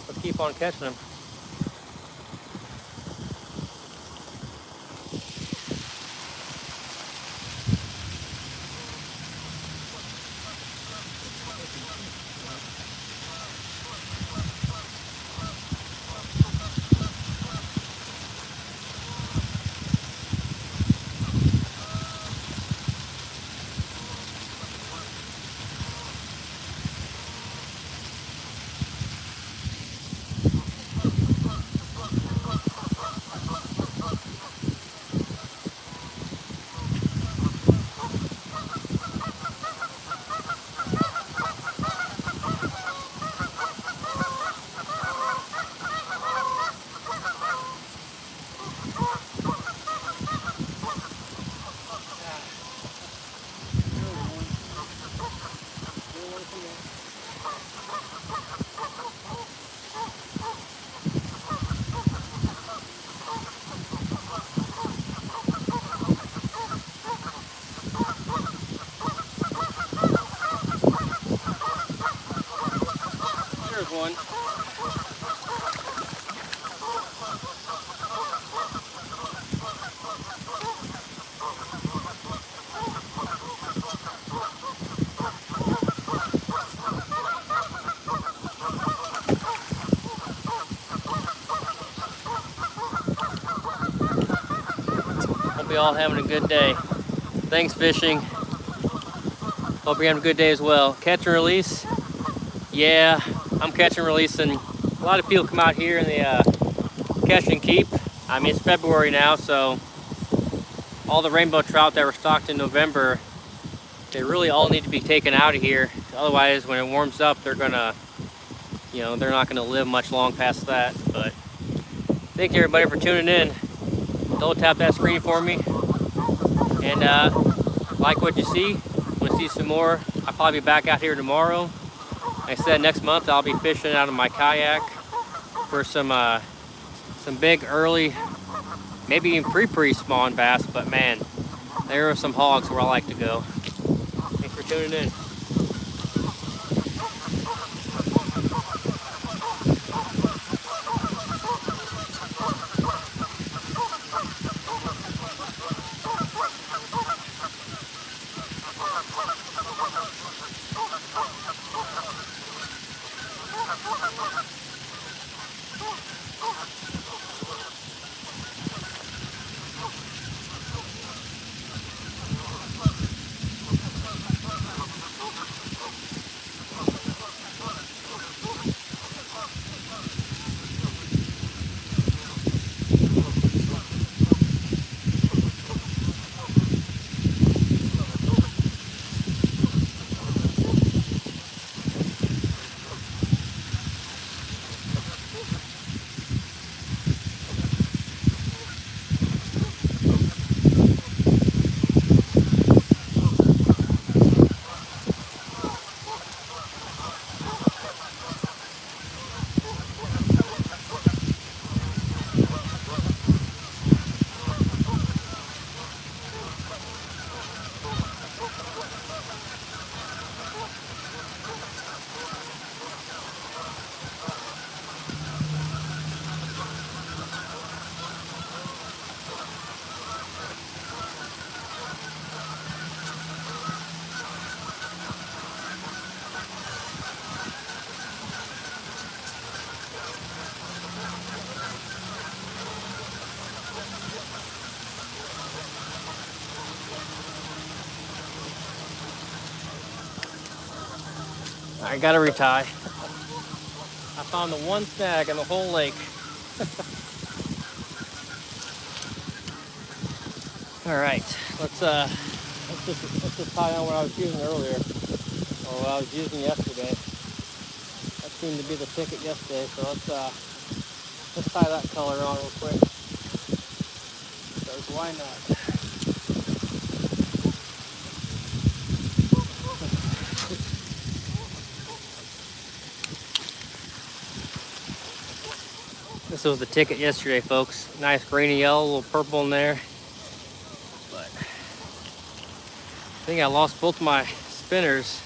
Let's keep on catching them. you all having a good day. Thanks, fishing. Hope you're having a good day as well. Catch and release. Yeah, I'm catch and releasing. A lot of people come out here and they catch and keep. I mean, it's February now, so all the rainbow trout that were stocked in November, they really all need to be taken out of here. Otherwise, when it warms up, they're gonna, you know, they're not gonna live much long past that. But thank you everybody for tuning in. Don't tap that screen for me. And like what you see. Want to see some more? I'll probably be back out here tomorrow. Like I said, next month I'll be fishing out of my kayak for some big early, maybe even pre-spawn bass. But man, there are some hogs where I like to go. Thanks for tuning in. I gotta retie. I found the one snag in the whole lake. All right, let's just tie on what I was using earlier, or what I was using yesterday. That seemed to be the ticket yesterday, so let's tie that color on real quick. Because why not? This was the ticket yesterday, folks. Nice grainy yellow, a little purple in there. But I think I lost both my spinners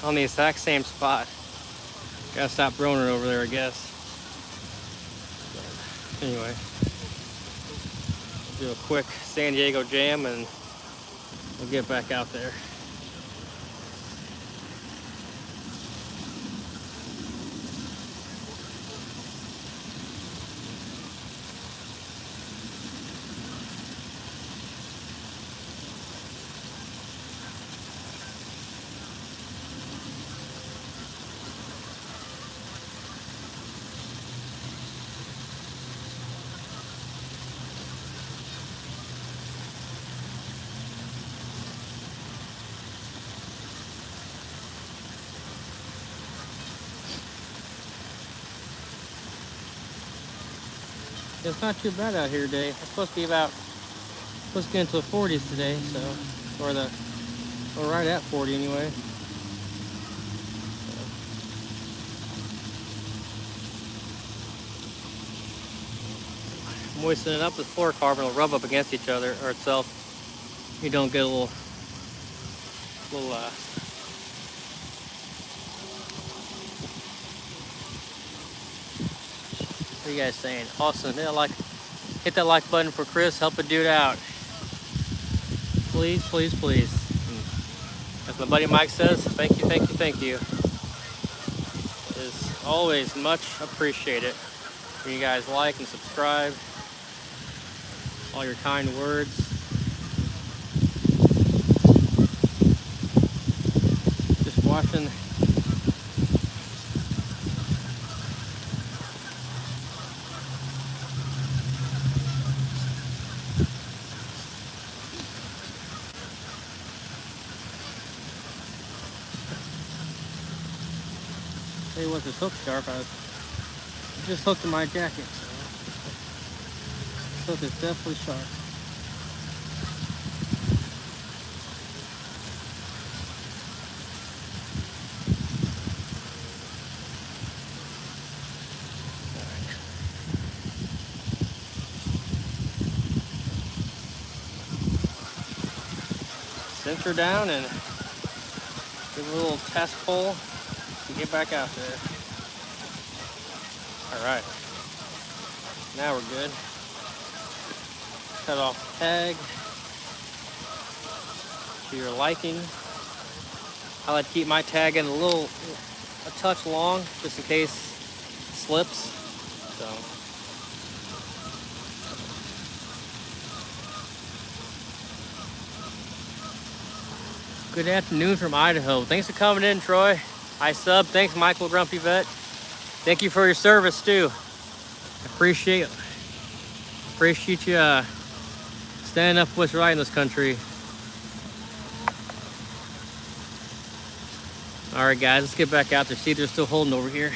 on the exact same spot. Gotta stop throwing it over there, I guess. But anyway, do a quick San Diego jam and we'll get back out there. It's not too bad out here today. It's supposed to get into the 40s today, so, or right at 40 anyway. Moisten it up with fluorocarbon, it'll rub up against each other or itself. You don't get a little what are you guys saying? Awesome. Hit that like button for Chris. Help a dude out. Please, please, please. As my buddy Mike says, thank you, thank you, thank you. It is always much appreciated when you guys like and subscribe. all your kind words. Just watching. Tell you what, this hook's sharp. I just hooked in my jacket. This hook is definitely sharp. Cinch her down and give her a little test pull and get back out there. All right, now we're good. Cut off the tag to your liking. I like to keep my tag in a touch long, just in case it slips. So. Good afternoon from Idaho. Thanks for coming in, Troy. Hi, sub. Thanks, Michael Grumpy Vet. Thank you for your service, too. Appreciate you standing up for what's right in this country. All right, guys, let's get back out there. See if they're still holding over here.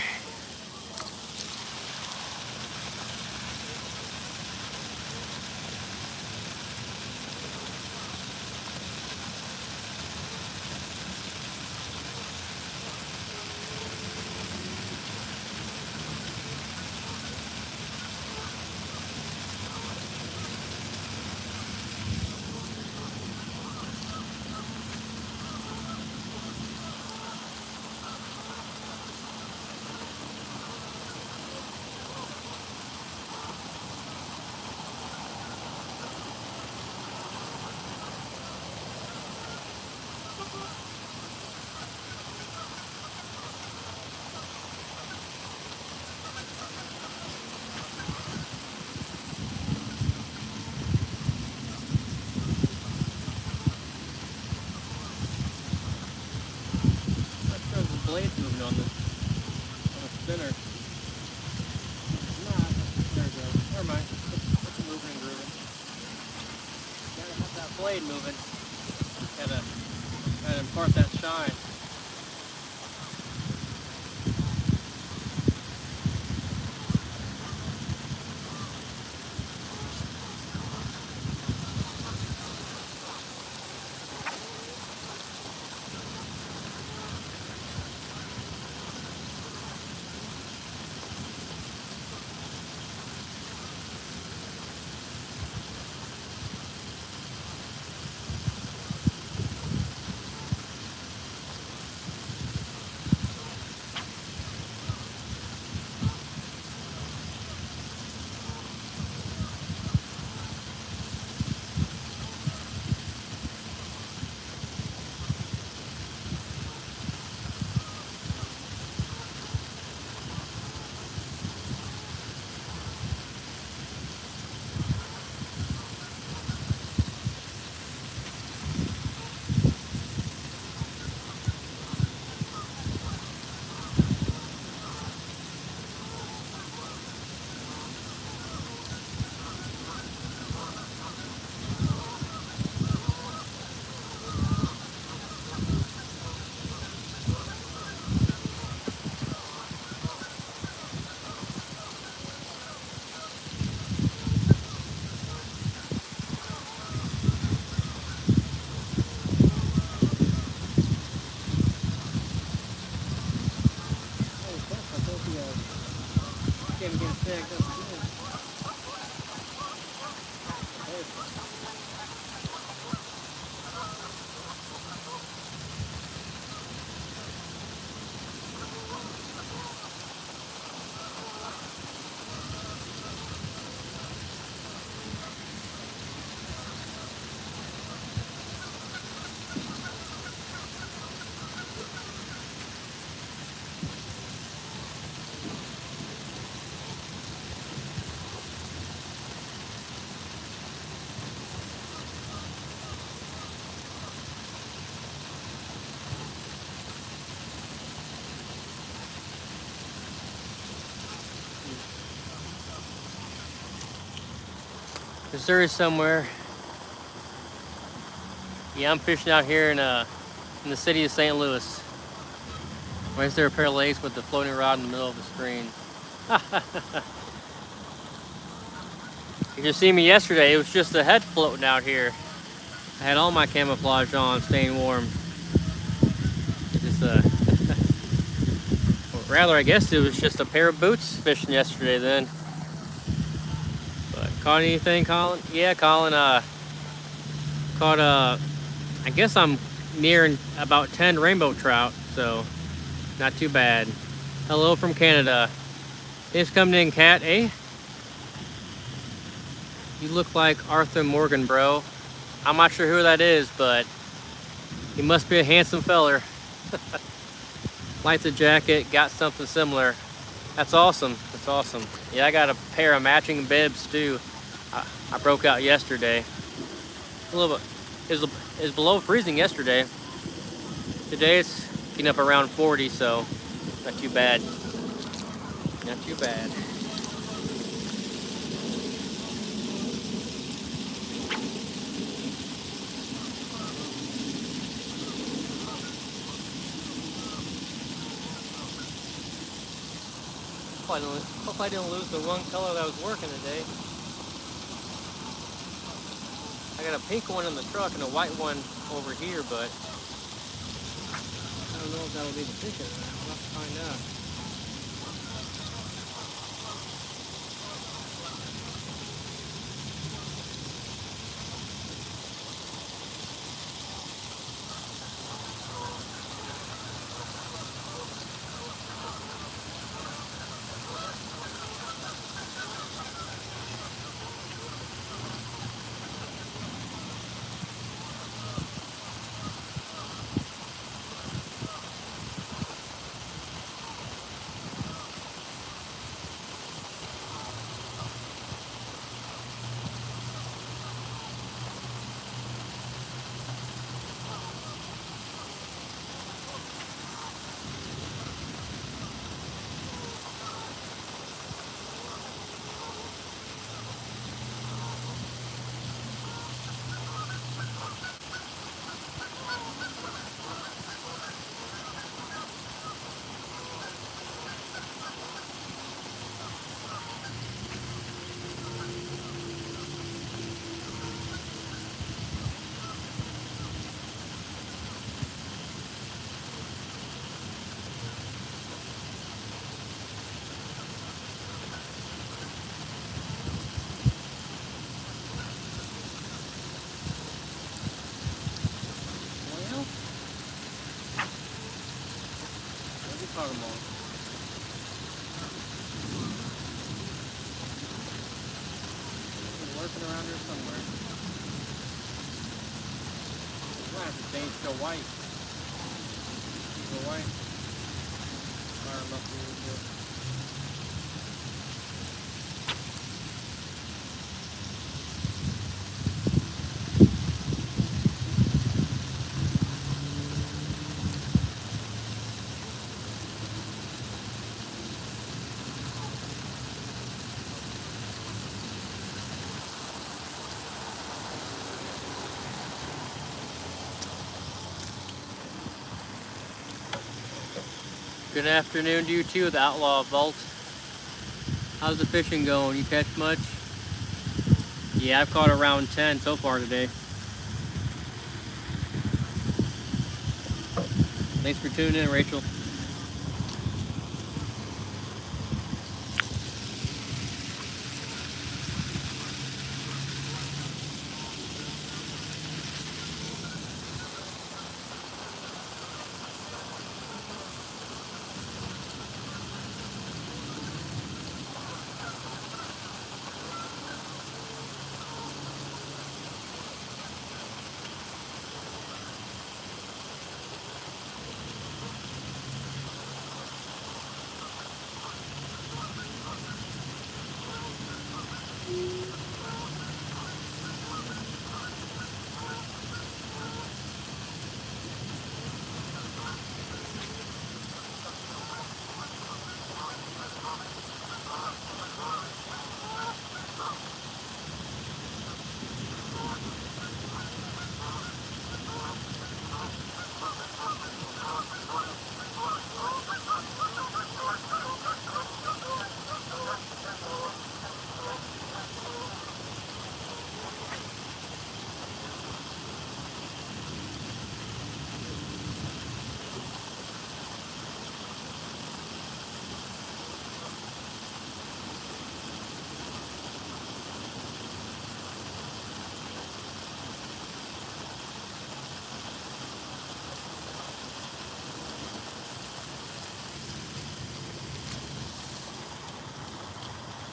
Blades moving on the spinner. Nah, there it goes. Never mind. It's moving and grooving. Gotta have that blade moving. Gotta impart that shine. Missouri somewhere. Yeah, I'm fishing out here in the city of St. Louis. Right there, a pair of lakes with the floating rod in the middle of the screen. You just see me yesterday. It was just a head floating out here. I had all my camouflage on, staying warm. Just well, rather, I guess it was just a pair of boots fishing yesterday then. But caught anything, Colin? Yeah, Colin. Caught I guess I'm nearing about 10 rainbow trout, so not too bad. Hello from Canada. Thanks for coming in, Cat, eh? You look like Arthur Morgan, bro. I'm not sure who that is, but he must be a handsome feller. Lights a jacket, got something similar. That's awesome. That's awesome. Yeah, I got a pair of matching bibs too. I broke out yesterday. A little bit. It was below freezing yesterday. Today it's getting up around 40, so not too bad. Not too bad. Hope I didn't lose the one color that I was working today. I got a pink one in the truck and a white one over here, but I don't know if that'll be the fish or not. We'll have to find out. Caught them all. They're lurking around here somewhere. I might have to change to white. The white. Fire them up a little bit. Good afternoon to you too, the Outlaw Vault. How's the fishing going? You catch much? Yeah, I've caught around 10 so far today. Thanks for tuning in, Rachel.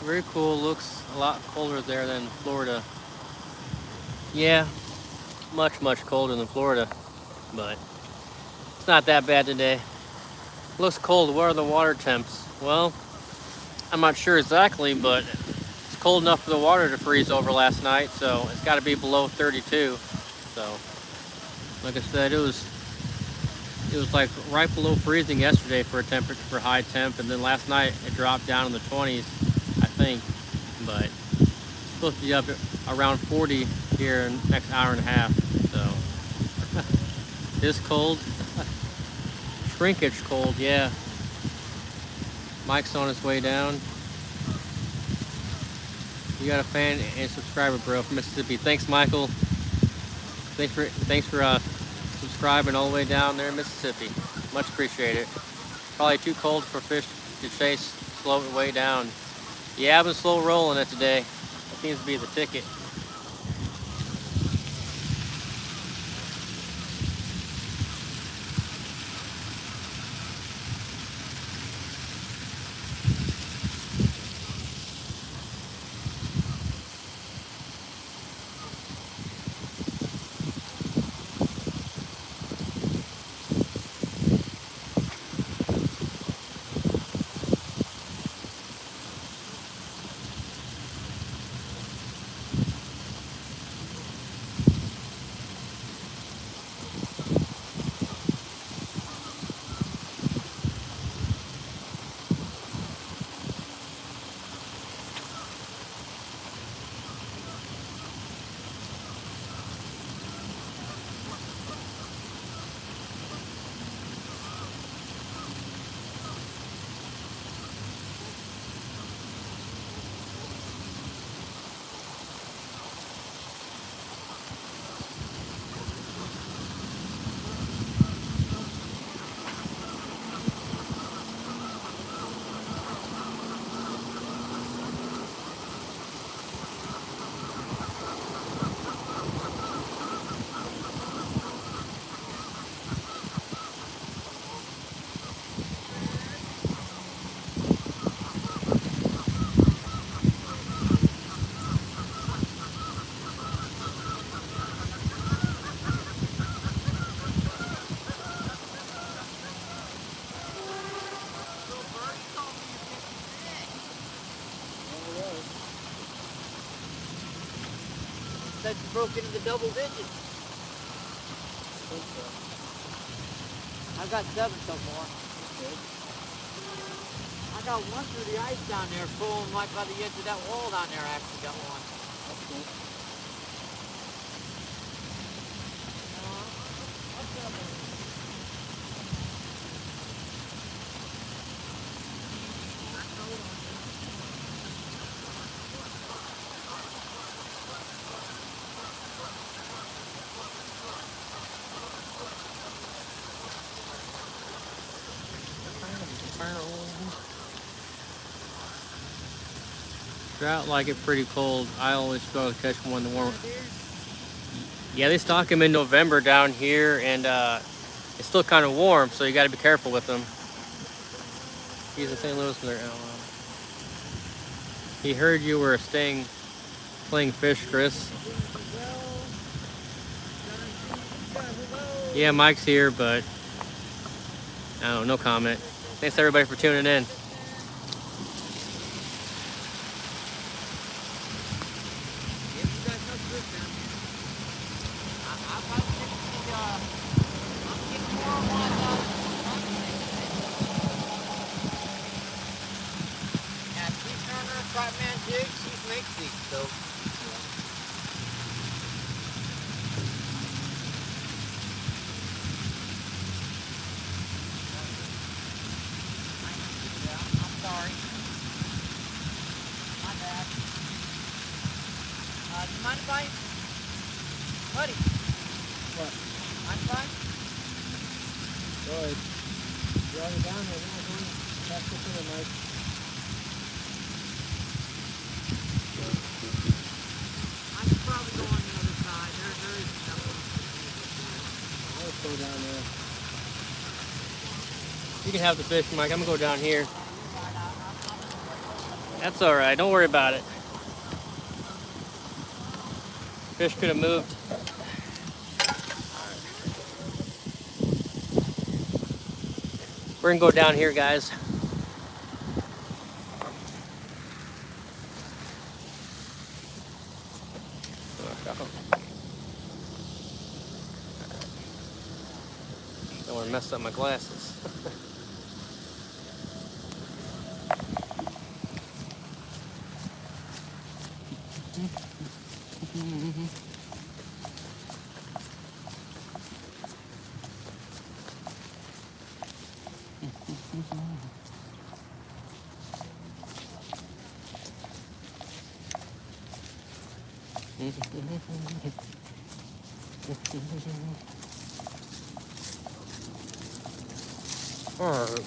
Very cool. Looks a lot colder there than Florida. Yeah, much colder than Florida, but it's not that bad today. Looks cold. What are the water temps? Well, I'm not sure exactly, but it's cold enough for the water to freeze over last night, so it's got to be below 32. So, like I said, it was like right below freezing yesterday for a temperature for high temp, and then last night it dropped down in the 20s, I think. But it's supposed to be up around 40 here in the next hour and a half. So this cold, shrinkage cold, yeah. Mike's on his way down. You got a fan and subscriber, bro, from Mississippi. Thanks, Michael. Thanks for subscribing all the way down there in Mississippi. Much appreciated. Probably too cold for fish to chase, slow it way down. Yeah, I've been slow rolling it today. That seems to be the ticket. Said you broke into the double digits. I've got 7 so far. I got one through the ice down there, pulling right by the edge of that wall down there. I actually got one. Trout like it pretty cold. I always struggle to catch one in the warm. Yeah, they stock them in November down here, and it's still kind of warm, so you got to be careful with them. He's in St. Louis. He heard you were playing fish, Chris. Yeah, Mike's here, but I don't know, no comment. Thanks everybody for tuning in. Mind if I, buddy? What? Mind if I? Go ahead. You're already down there. Now go on. Pass this in, Mike. I could probably go on the other side. There is nothing. Let's go down there. You can have the fish, Mike. I'm gonna go down here. That's all right. Don't worry about it. Fish could have moved. We're gonna go down here, guys. Don't want to mess up my glasses. All right.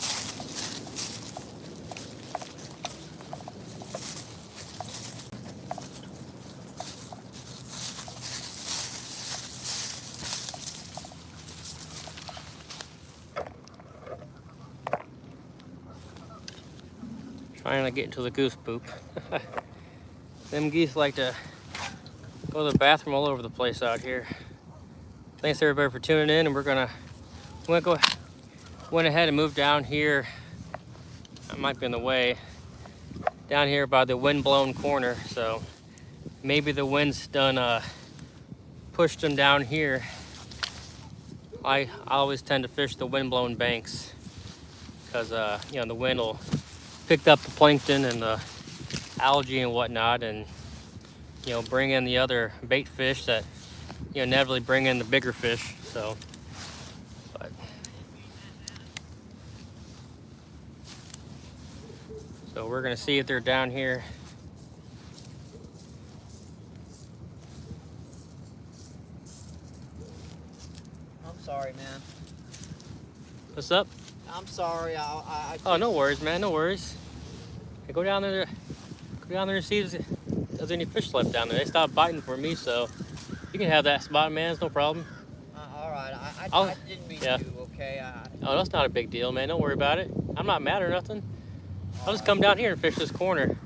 Trying to get into the goose poop. Them geese like to go to the bathroom all over the place out here. Thanks everybody for tuning in, and we're gonna went ahead and moved down here. I might be in the way. Down here by the wind-blown corner, so maybe the wind's done pushed them down here. I always tend to fish the wind-blown banks because you know, the wind will pick up the plankton and the algae and whatnot, and you know, bring in the other bait fish that, you know, inevitably bring in the bigger fish. So, so we're gonna see if they're down here. I'm sorry, man. What's up? I'm sorry. Oh, no worries, man. No worries. Hey, go down there. Go down there and see if there's any fish left down there. They stopped biting for me, so you can have that spot, man. It's no problem. All right. I didn't mean to. Okay. Oh, that's not a big deal, man. Don't worry about it. I'm not mad or nothing. I'll just come down here and fish this corner.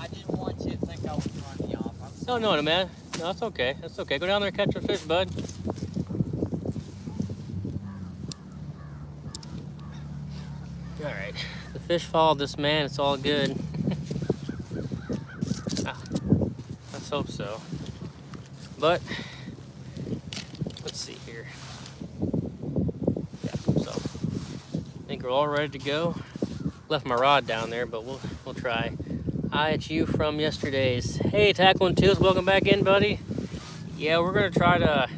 I didn't want you to think I was running you off. No, man. No, that's okay. That's okay. Go down there and catch a fish, bud. All right. The fish followed this man. It's all good. Let's hope so. But let's see here. Yeah, so I think we're all ready to go. Left my rod down there, but we'll try. Hi, it's you from yesterday's. Hey, Tackling Tools, welcome back in, buddy. Yeah, we're gonna try to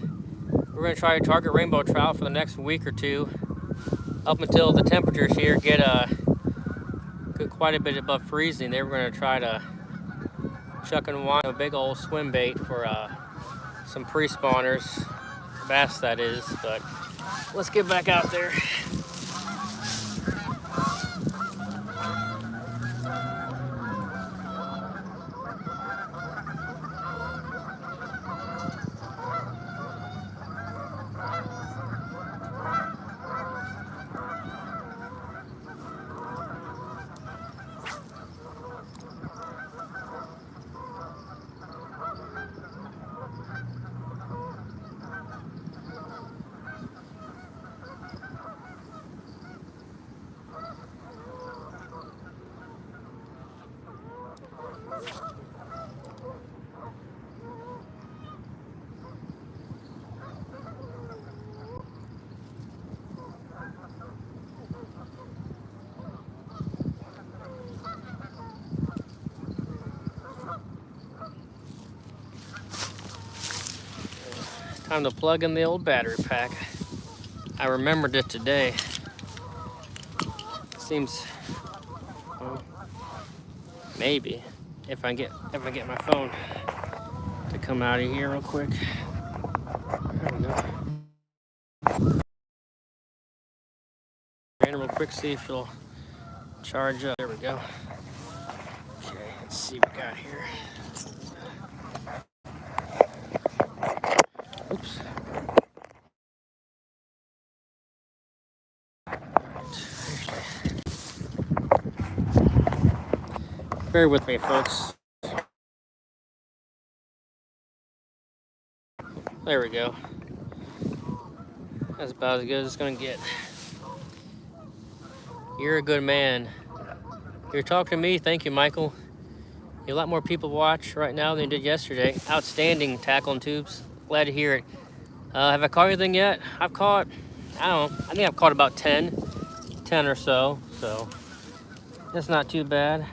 target rainbow trout for the next week or two, up until the temperatures here get quite a bit above freezing. They were gonna try to chuck and wind a big old swim bait for some pre-spawners, bass that is. But let's get back out there. Time to plug in the old battery pack. I remembered it today. Seems, well, maybe if I get my phone to come out of here real quick. There we go. And real quick, see if it'll charge up. There we go. Okay, let's see what we got here. Oops. Bear with me, folks. There we go. That's about as good as it's gonna get. You're a good man. You're talking to me. Thank you, Michael. A lot more people watch right now than you did yesterday. Outstanding tackle and tubes. Glad to hear it. Have I caught anything yet? I've caught, I don't know, I think I've caught about 10 or so that's not too bad.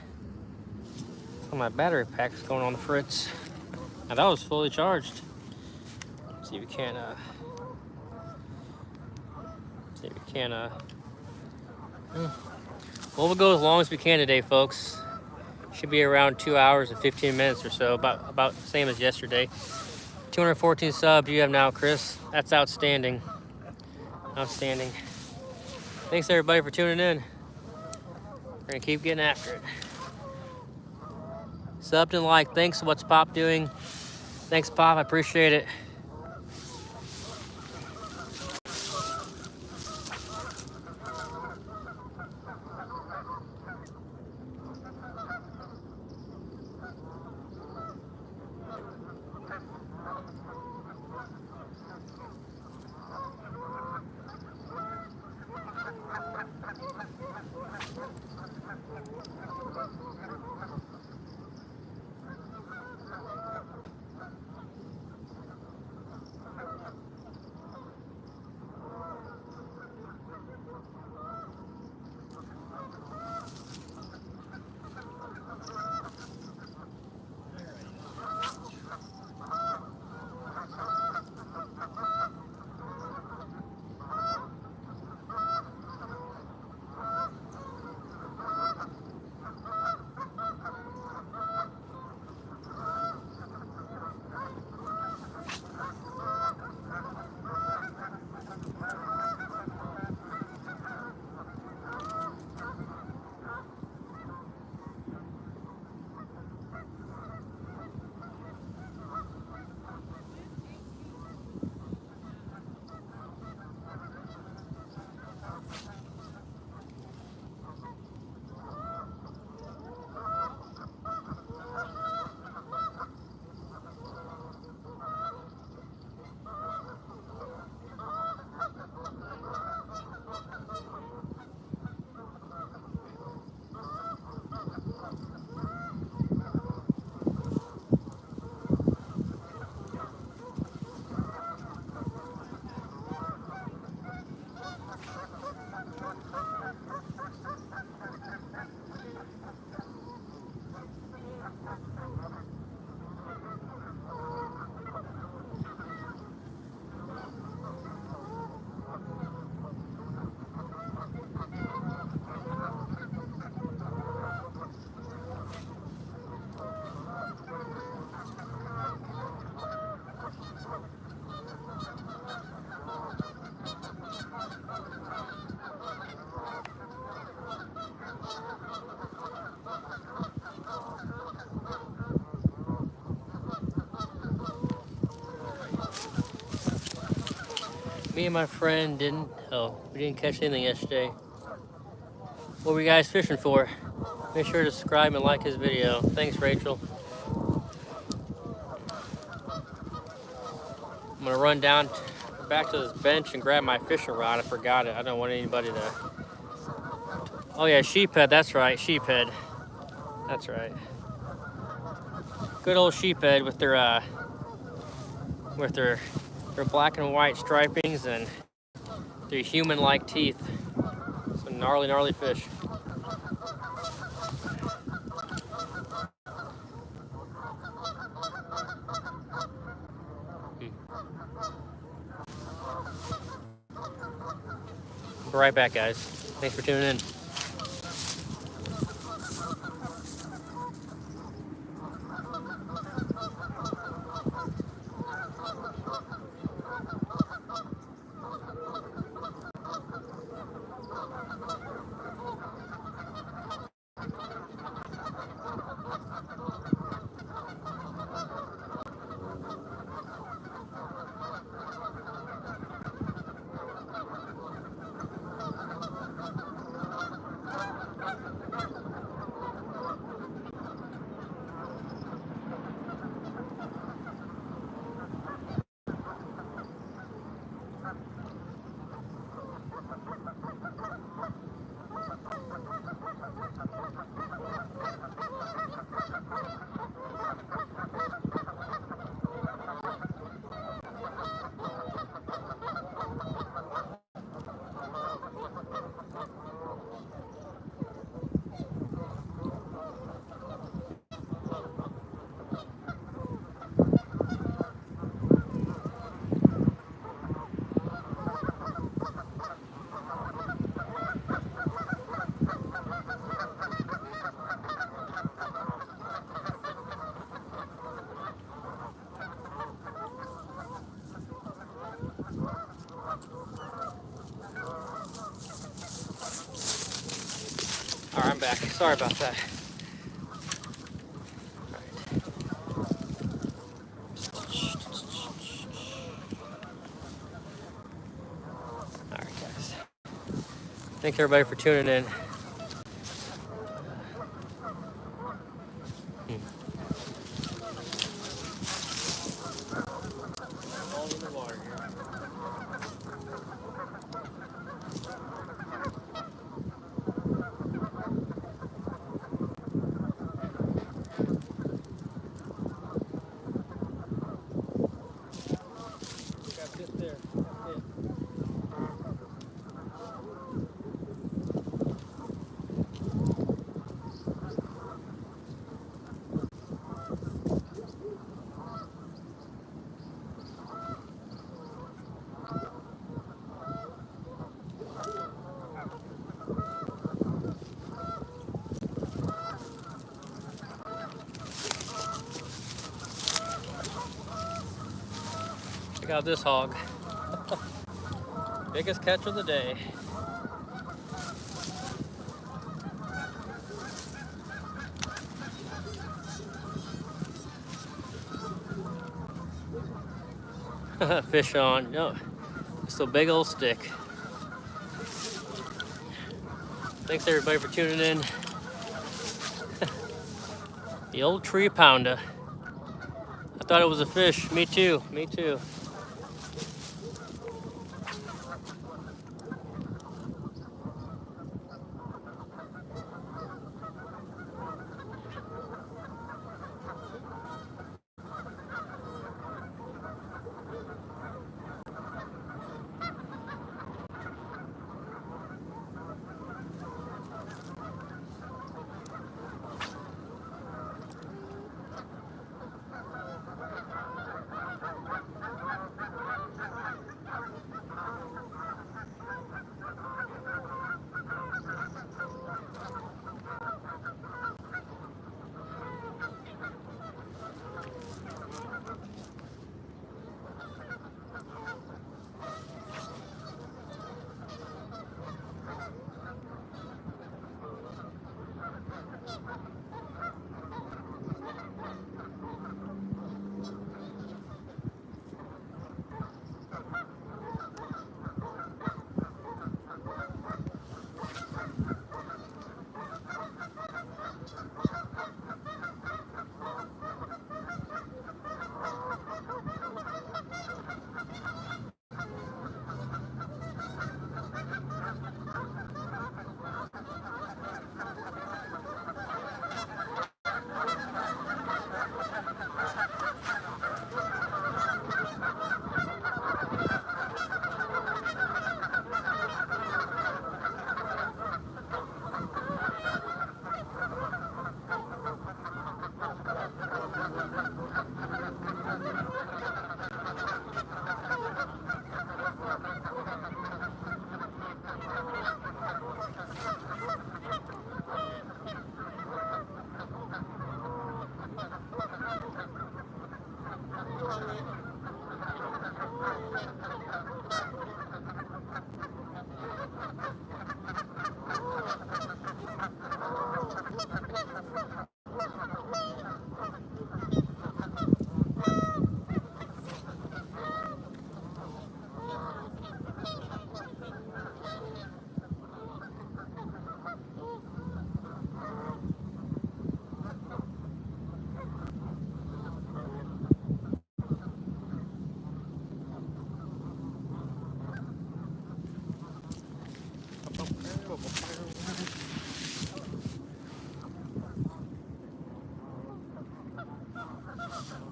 So my battery pack's going on the fritz. Now that was fully charged. See if we can, well, we'll go as long as we can today, folks. Should be around 2 hours and 15 minutes or so, about the same as yesterday. 214 subs you have now, Chris. That's outstanding. Outstanding. Thanks everybody for tuning in. We're gonna keep getting after it. Sub and like. Thanks. What's Pop doing? Thanks, Pop. I appreciate it. Me and my friend we didn't catch anything yesterday. What were you guys fishing for? Make sure to subscribe and like his video. Thanks, Rachel. I'm gonna run back to this bench and grab my fishing rod. I forgot it. I don't want anybody to. Oh yeah, sheephead. That's right, sheephead. That's right. Good old sheephead with their black and white stripings and their human-like teeth. Some gnarly fish. Be right back, guys. Thanks for tuning in. back. Sorry about that. All right, guys. Thanks everybody for tuning in. All in the water here. Got it there. That's it. Check out this hog. Biggest catch of the day. Fish on. No, just a big old stick. Thanks everybody for tuning in. The old tree pounder. I thought it was a fish. Me too. Me too.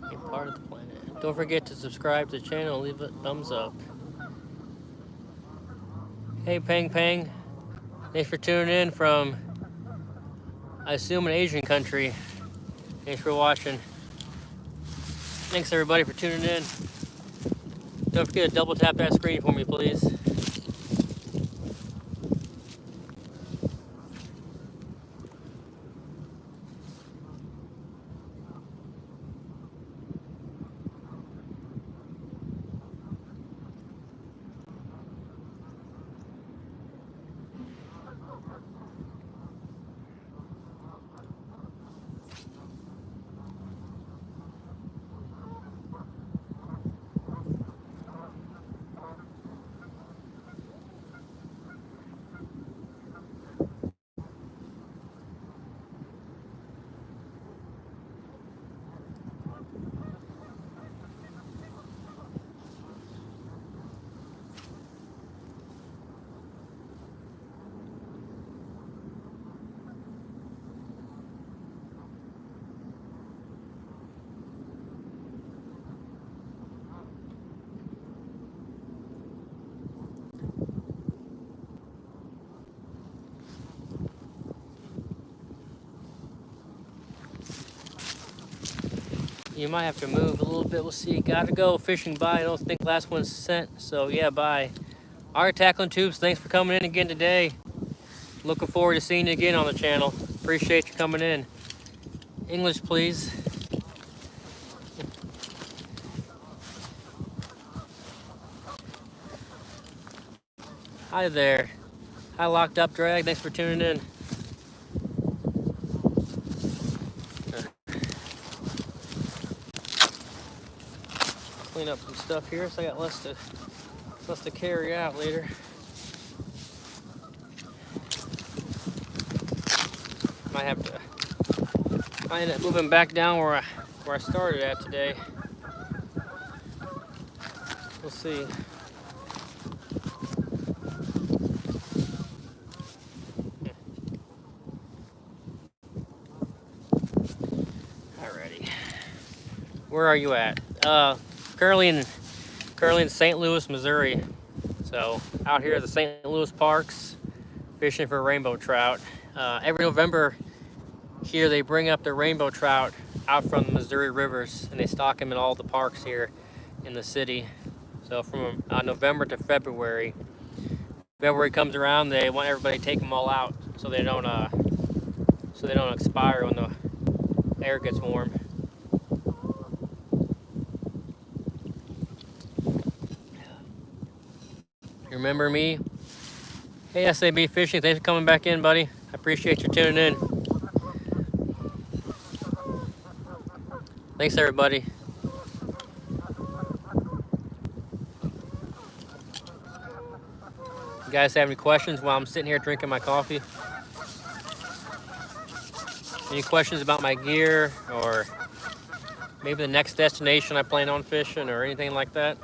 Be part of the planet. Don't forget to subscribe to the channel and leave a thumbs up. Hey, Pang Pang. Thanks for tuning in from, I assume, an Asian country. Thanks for watching. Thanks everybody for tuning in. Don't forget to double tap that screen for me, please. You might have to move a little bit. We'll see. Gotta go fishing. Bye. I don't think last one's sent. So yeah, bye. All right, Tackling Tubes. Thanks for coming in again today. Looking forward to seeing you again on the channel. Appreciate you coming in. English, please. Hi there. Hi, Locked Up Drag. Thanks for tuning in. Clean up some stuff here, so I got less to carry out later. Might have to. I end up moving back down where I started at today. We'll see. Alrighty. Where are you at? Currently in St. Louis, Missouri. So out here at the St. Louis parks, fishing for rainbow trout. Every November here they bring up the rainbow trout out from the Missouri rivers, and they stock them in all the parks here in the city. So from November to February. February comes around, they want everybody to take them all out so they don't expire when the air gets warm. You remember me? Hey, SAB Fishing, thanks for coming back in, buddy. I appreciate you tuning in. Thanks, everybody. You guys have any questions while I'm sitting here drinking my coffee? Any questions about my gear or maybe the next destination I plan on fishing or anything like that?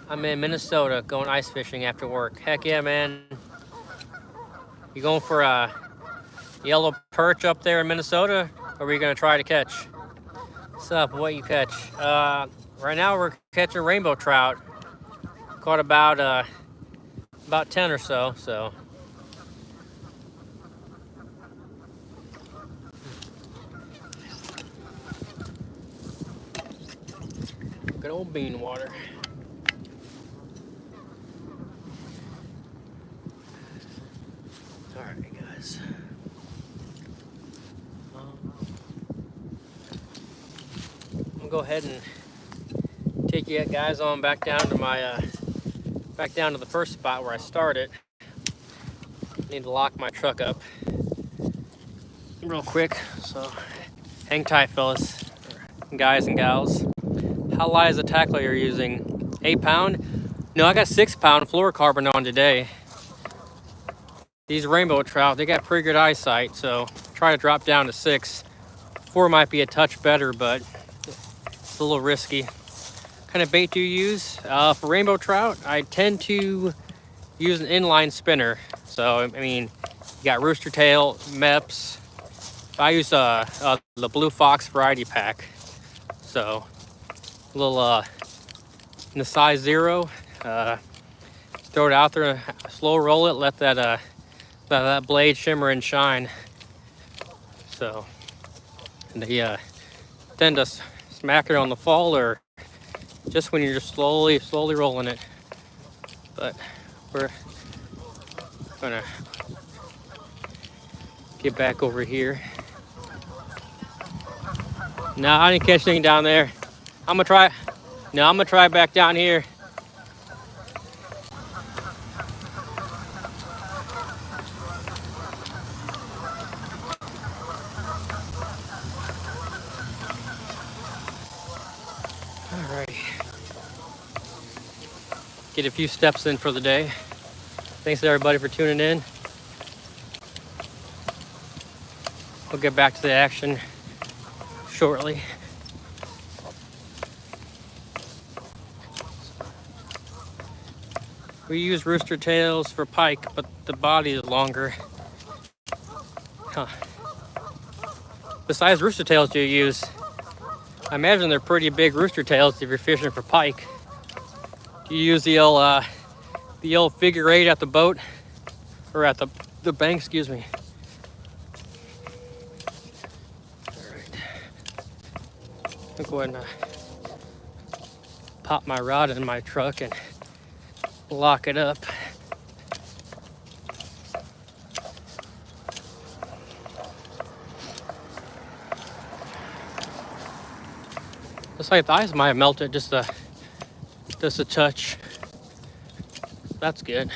I'm in Minnesota going ice fishing after work. Heck yeah, man. You going for a yellow perch up there in Minnesota, or are you gonna try to catch? What's up? What you catch? Right now we're catching rainbow trout. Caught about 10 or so. Good old bean water. All right, guys. I'm gonna go ahead and take you guys on back down to the first spot where I started. Need to lock my truck up real quick, so hang tight, fellas, guys and gals. How light is the tackle you're using? 8 pound? No, I got 6 pound fluorocarbon on today. These rainbow trout, they got pretty good eyesight, so try to drop down to 6. 4 might be a touch better, but it's a little risky. What kind of bait do you use? For rainbow trout, I tend to use an inline spinner. So, I mean, you got rooster tail, Meps. I use the Blue Fox variety pack. So, a little in the size 0. Throw it out there, slow roll it, let that blade shimmer and shine. So, and they tend to smack it on the fall or just when you're just slowly rolling it. But we're gonna get back over here. No, I didn't catch anything down there. I'm gonna try back down here. Alrighty. Get a few steps in for the day. Thanks everybody for tuning in. We'll get back to the action shortly. We use rooster tails for pike, but the body is longer. Huh. Besides rooster tails, do you use? I imagine they're pretty big rooster tails if you're fishing for pike. Do you use the old figure 8 at the boat or at the bank? Excuse me. All right. I'll go ahead and pop my rod in my truck and lock it up. Looks like the ice might have melted just a touch. That's good.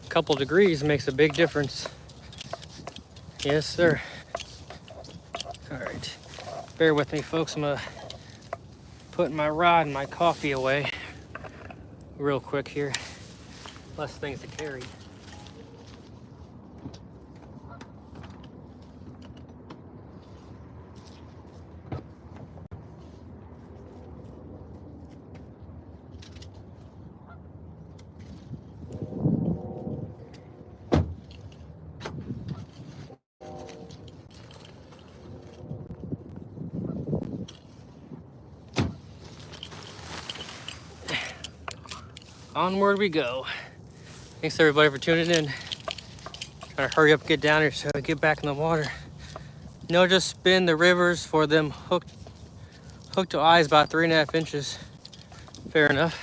A couple degrees makes a big difference. Yes, sir. All right, bear with me, folks. I'm gonna put my rod and my coffee away real quick here. Less things to carry. Onward we go. Thanks everybody for tuning in. Trying to hurry up, get down here so I get back in the water. No, just spin the rivers for them hooked to eyes about 3.5 inches. Fair enough.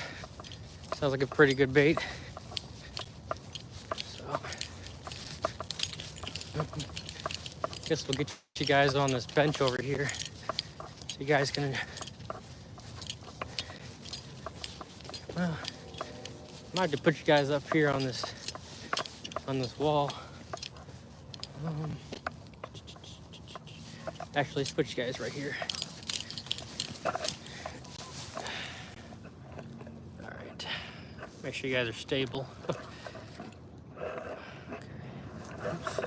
Sounds like a pretty good bait. So, guess we'll get you guys on this bench over here so you guys can. Well, I might have to put you guys up here on this wall. Actually, let's put you guys right here. All right. Make sure you guys are stable. Okay. Oops.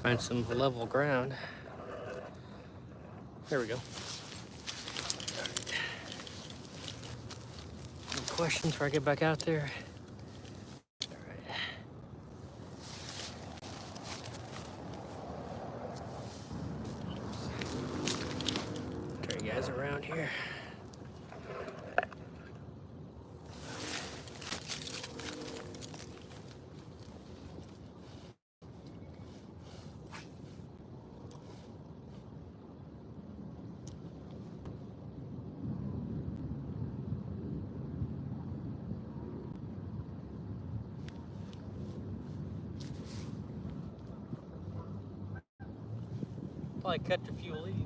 Find some level ground. There we go. All right. Any questions before I get back out there? Around here. Probably catch a few leaves.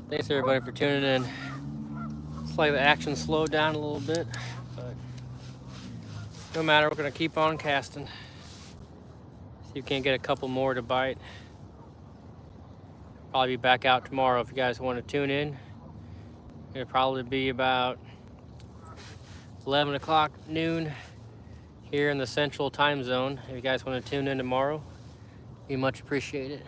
Thanks everybody for tuning in. It's like the action slowed down a little bit, but no matter, we're gonna keep on casting. See if we can't get a couple more to bite. Probably be back out tomorrow if you guys want to tune in. It'll probably be about 11 o'clock noon here in the central time zone. If you guys want to tune in tomorrow, be much appreciated.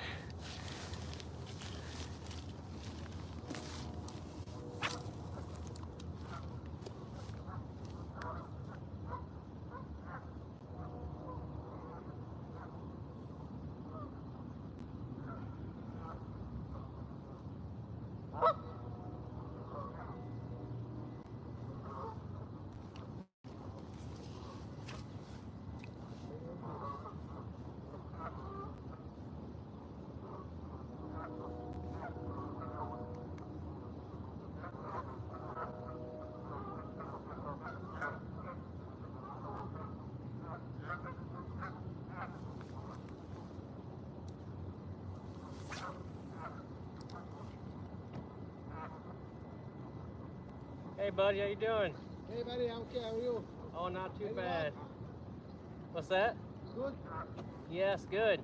Hey buddy, how you doing? Hey buddy, I'm okay. How are you? Oh, not too bad. What's that? Good. Yes, good.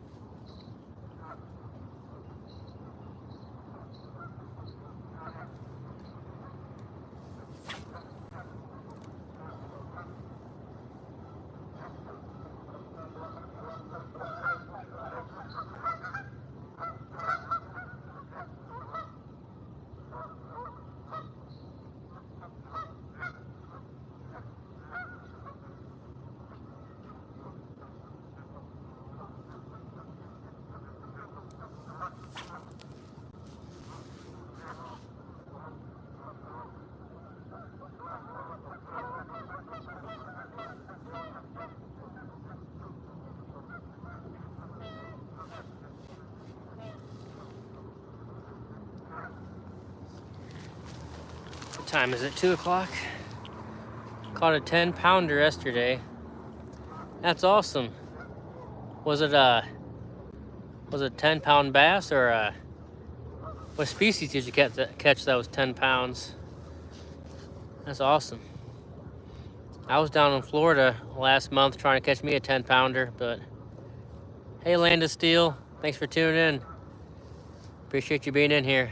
What time is it? 2 o'clock? Caught a 10-pounder yesterday. That's awesome. Was it a 10-pound bass or what species did you catch that was 10 pounds? That's awesome. I was down in Florida last month trying to catch me a 10-pounder, but hey, Land of Steel, thanks for tuning in. Appreciate you being in here.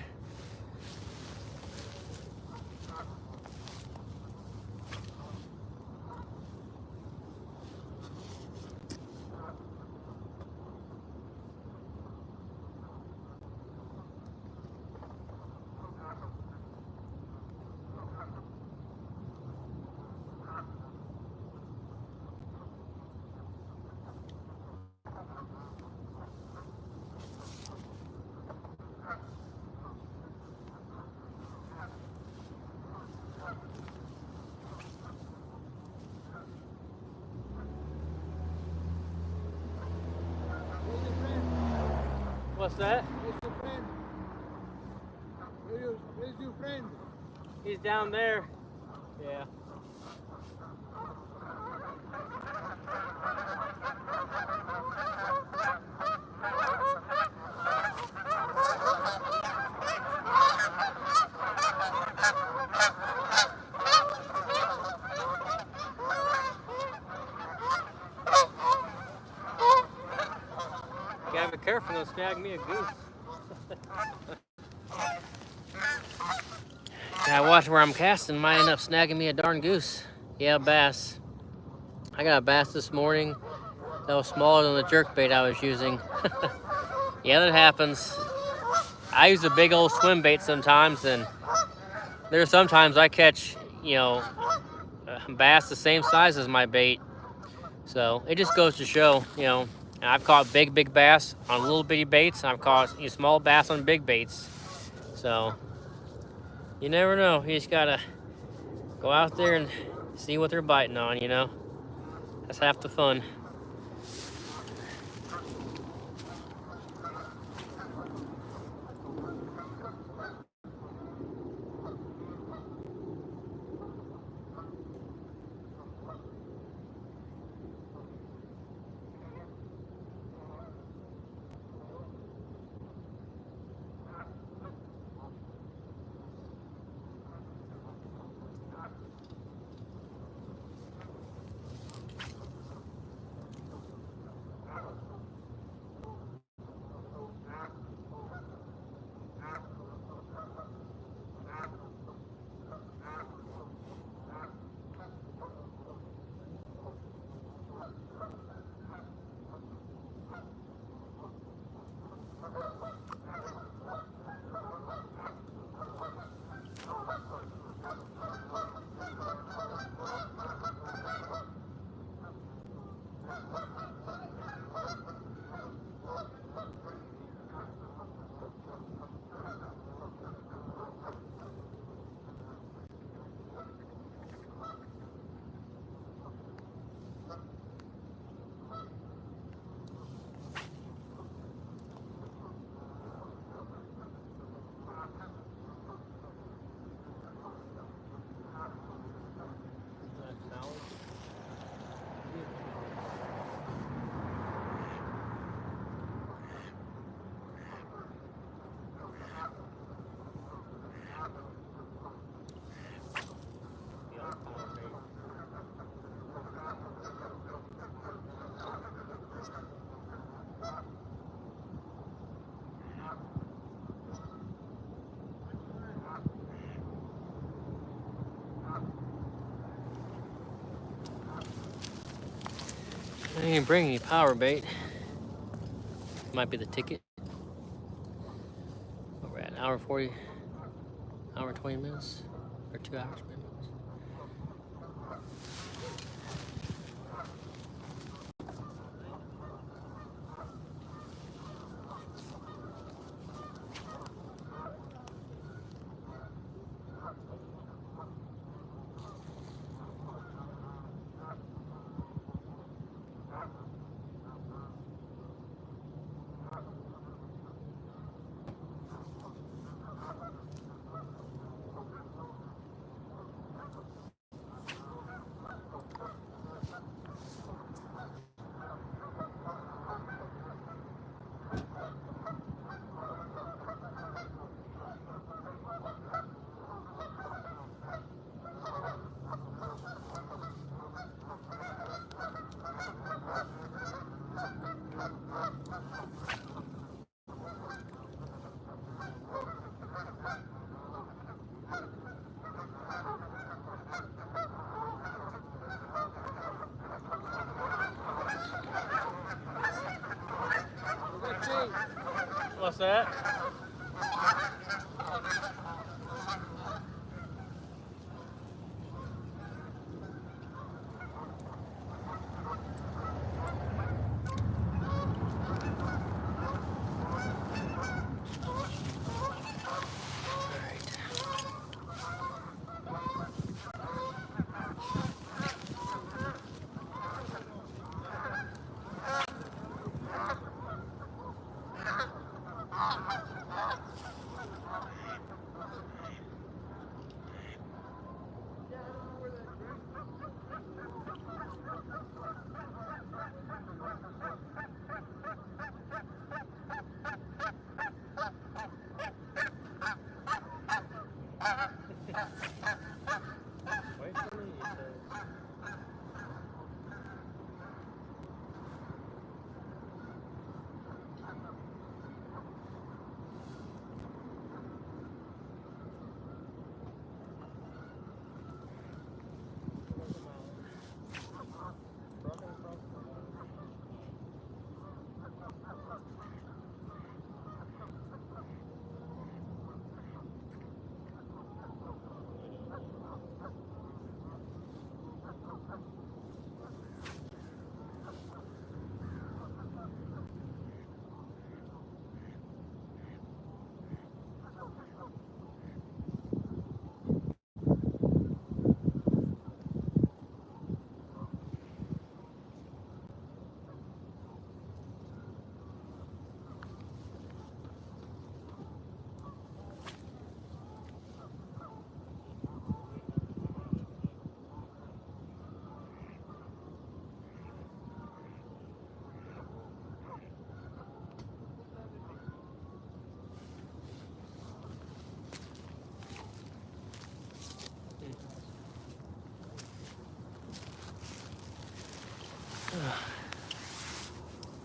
What's that? Where's your friend? Where's your friend? He's down there. Yeah. snag me a goose. I watch where I'm casting. Might end up snagging me a darn goose. Yeah, bass. I got a bass this morning that was smaller than the jerkbait I was using. Yeah, that happens. I use a big old swim bait sometimes, and there's sometimes I catch, bass the same size as my bait. So it just goes to show, I've caught big bass on little bitty baits, and I've caught small bass on big baits. So you never know. You just gotta go out there and see what they're biting on, That's half the fun. I didn't bring any power bait. Might be the ticket. We're at an hour 40, hour 20 minutes, or 2 hours maybe. What's that?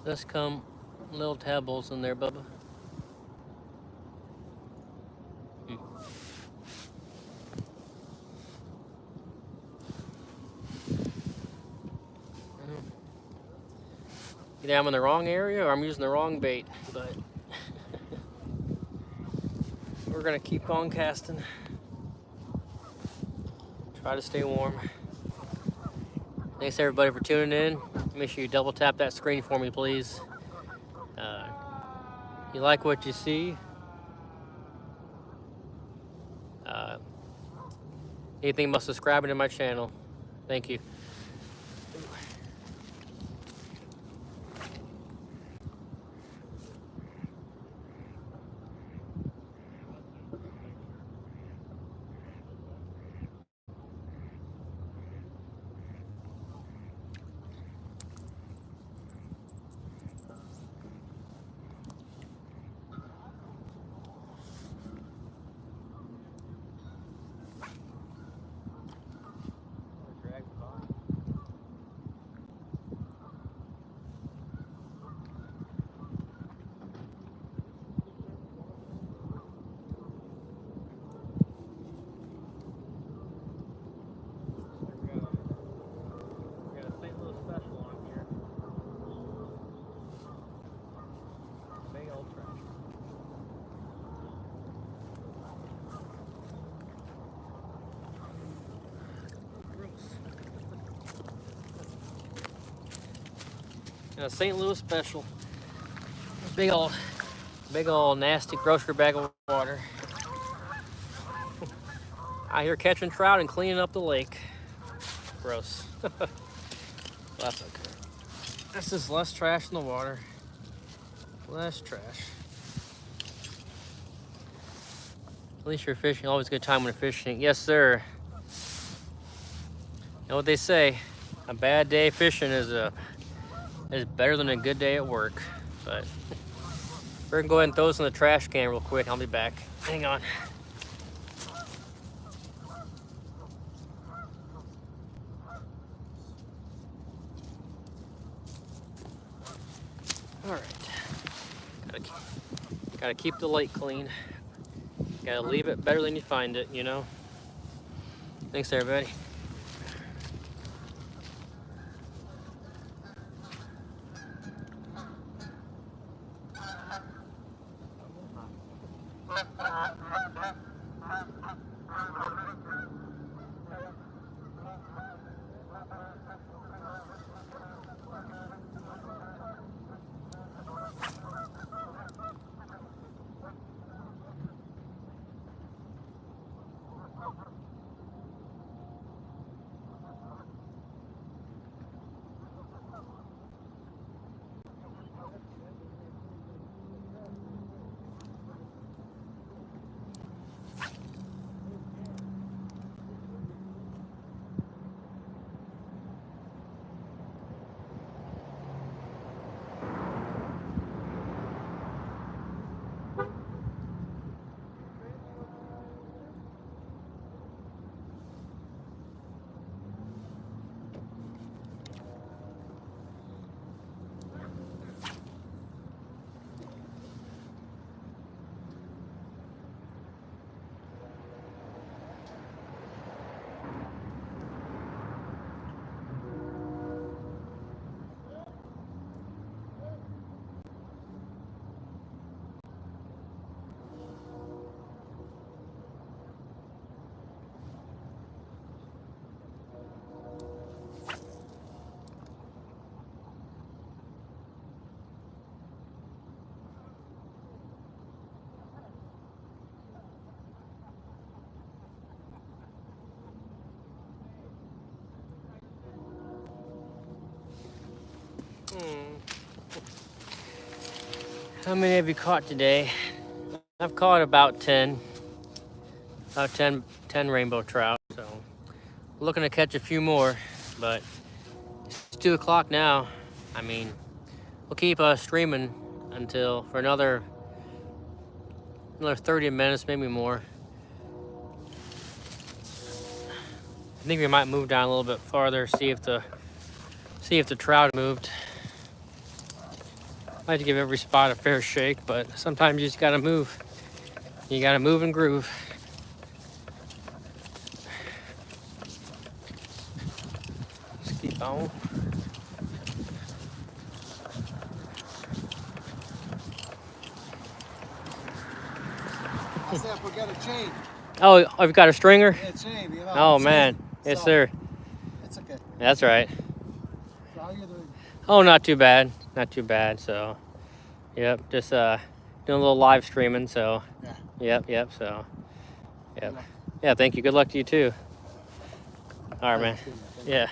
Let's come little tadpoles in there, Bubba. Either I'm in the wrong area or I'm using the wrong bait, but we're gonna keep on casting. Try to stay warm. Thanks everybody for tuning in. Make sure you double tap that screen for me, please. You like what you see? Anything about subscribing to my channel? Thank you. A St. Louis special. Big old nasty grocery bag of water. Out here catching trout and cleaning up the lake. Gross. That's okay. This is less trash in the water. Less trash. At least you're fishing. Always a good time when you're fishing. Yes, sir. You know what they say? A bad day fishing is better than a good day at work. But we're gonna go ahead and throw this in the trash can real quick. I'll be back. Hang on. All right. Gotta keep the lake clean. Gotta leave it better than you find it, you know? Thanks, everybody. How many have you caught today? I've caught about 10 rainbow trout. So looking to catch a few more, but it's 2 o'clock now. I mean, we'll keep streaming for another 30 minutes, maybe more. I think we might move down a little bit farther, see if the trout moved. I like to give every spot a fair shake, but sometimes you just gotta move. You gotta move and groove. Just keep on. I said forget a chain. Oh, I've got a stringer? Yeah, chain, you know. Oh, chain. man. Yes, So, sir. it's okay. That's right. So how you doing? Oh, not too bad. Not too bad. So, yep. Just doing a little live streaming. So, Yeah. yep. So, yep. Good luck. Yeah, thank you. Good luck to you, too. All right, man. Thank you. Yeah.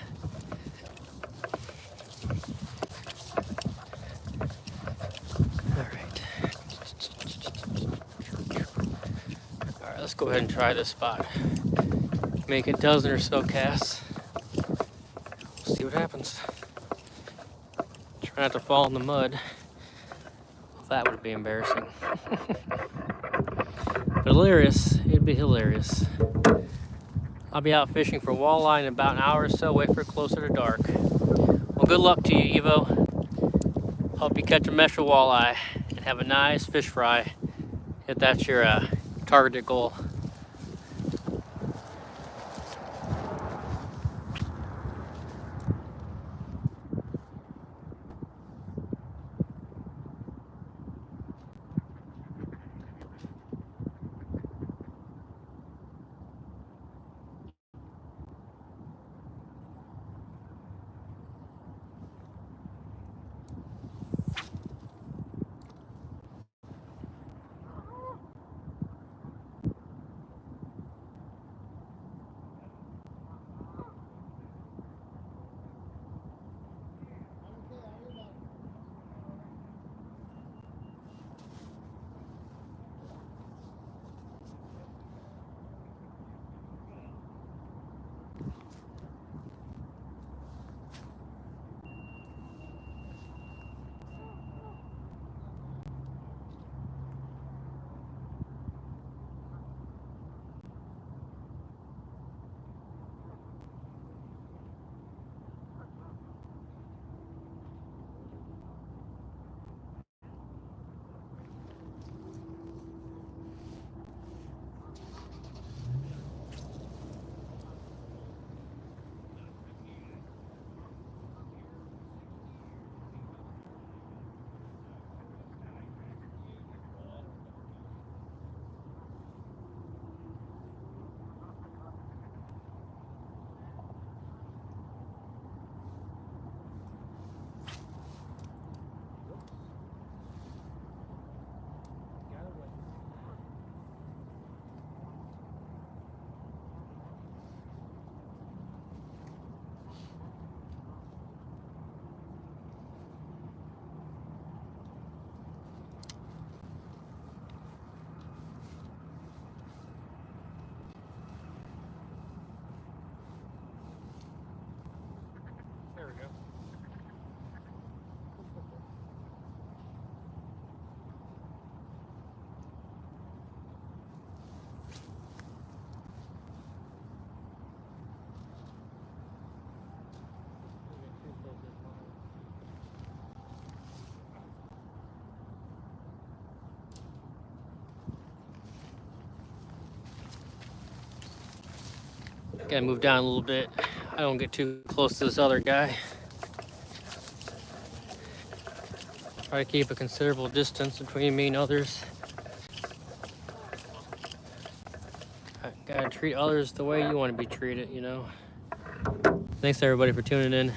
All right. All right, let's go ahead and try this spot. Make a dozen or so casts. See what happens. Try not to fall in the mud. That would be embarrassing. Hilarious. It'd be hilarious. I'll be out fishing for walleye in about an hour or so. Wait for it closer to dark. Well, good luck to you, Evo. Hope you catch a mesh of walleye and have a nice fish fry if that's your targeted goal. There we go. Gotta move down a little bit. I don't get too close to this other guy. Try to keep a considerable distance between me and others. Gotta treat others the way you want to be treated, you know. Thanks everybody for tuning in.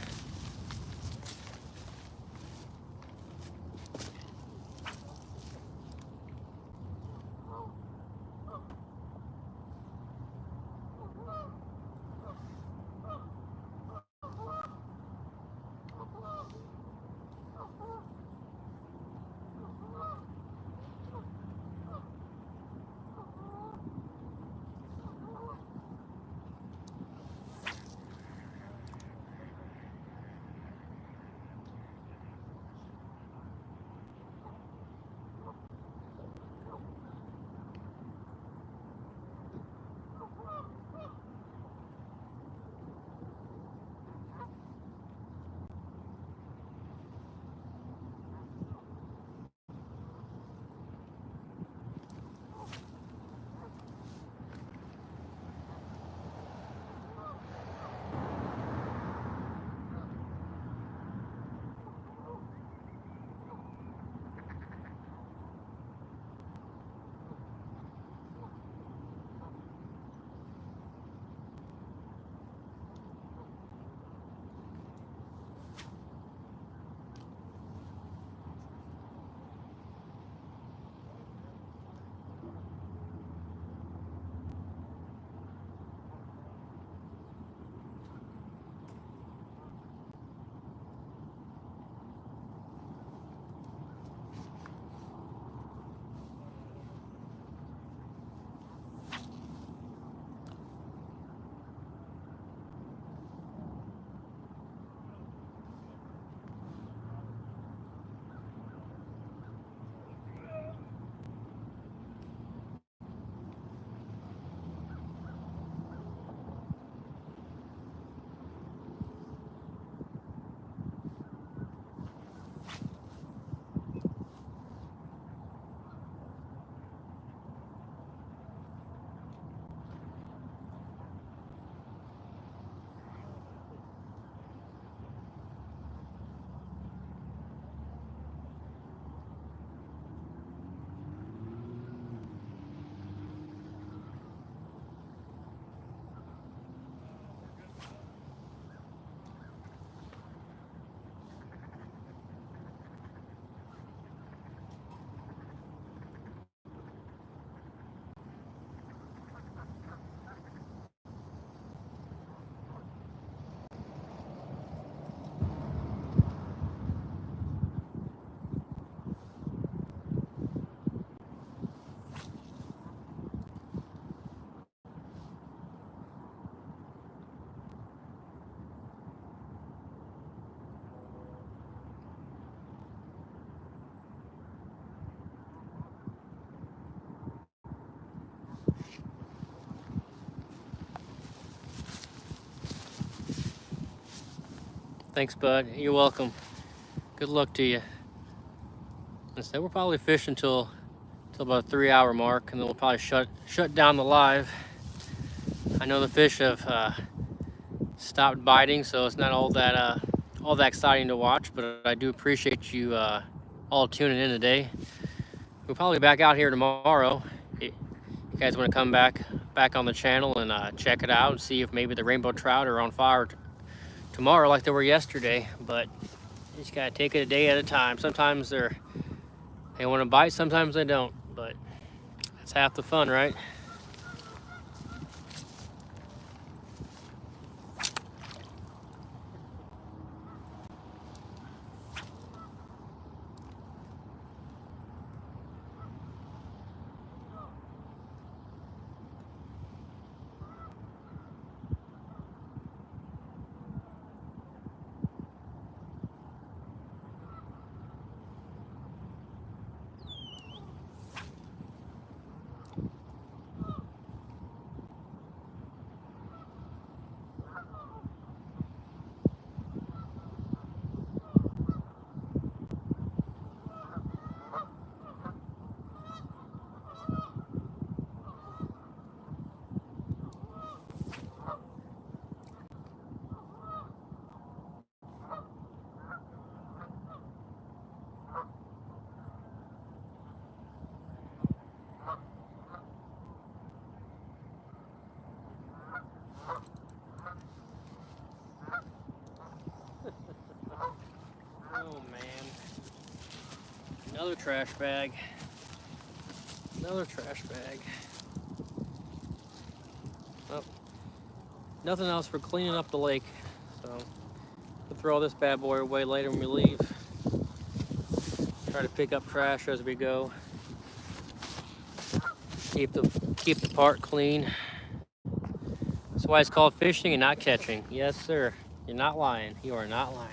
Thanks, bud. You're welcome. Good luck to you. Instead, we'll probably fish until about a 3-hour mark, and then we'll probably shut down the live. I know the fish have stopped biting, so it's not all that exciting to watch. But I do appreciate you all tuning in today. We'll probably be back out here tomorrow. You guys want to come back on the channel and check it out and see if maybe the rainbow trout are on fire tomorrow like they were yesterday. But you just gotta take it a day at a time. Sometimes they want to bite, sometimes they don't. But that's half the fun, right? Oh man. Another trash bag. Another trash bag. Oh, nothing else for cleaning up the lake. So we'll throw this bad boy away later when we leave. Try to pick up trash as we go. Keep the park clean. That's why it's called fishing and not catching. Yes, sir. You're not lying. You are not lying.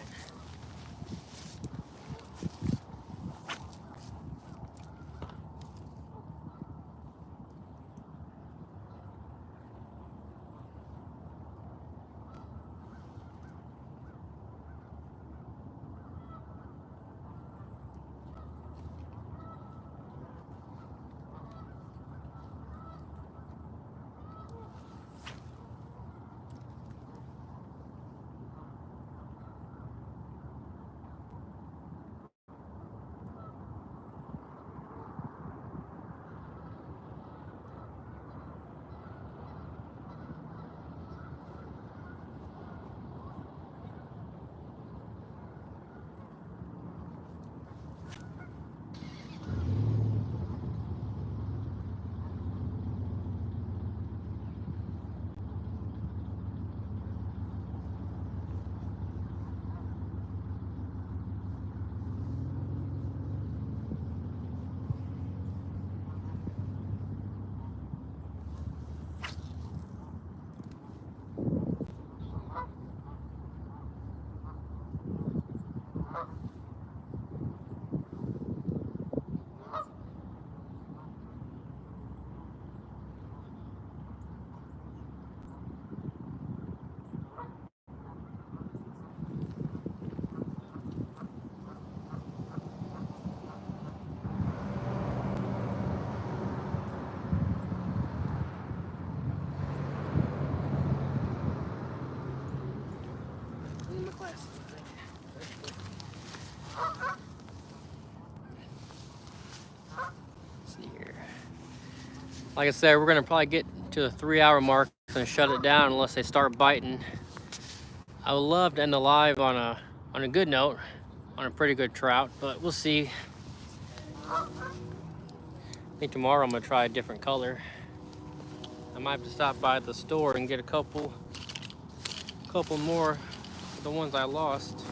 Like I said, we're gonna probably get to the 3-hour mark and shut it down unless they start biting. I would love to end the live on a good note, on a pretty good trout, but we'll see. I think tomorrow I'm gonna try a different color. I might have to stop by the store and get a couple more of the ones I lost.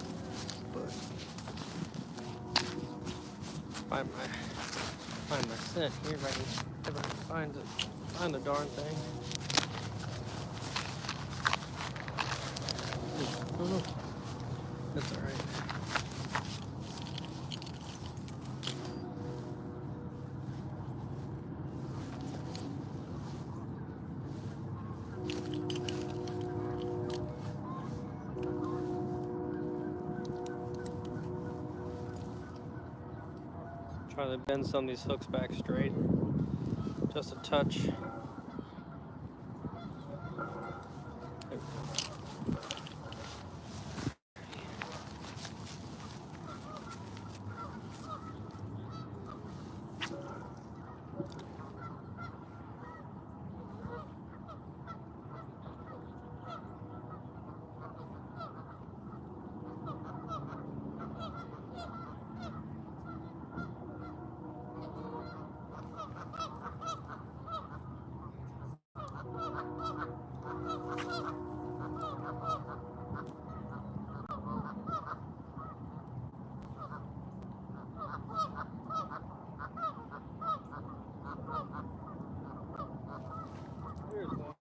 But find my scent here if I can find the darn thing. Oh, that's all right. Trying to bend some of these hooks back straight. Just a touch. Here's one.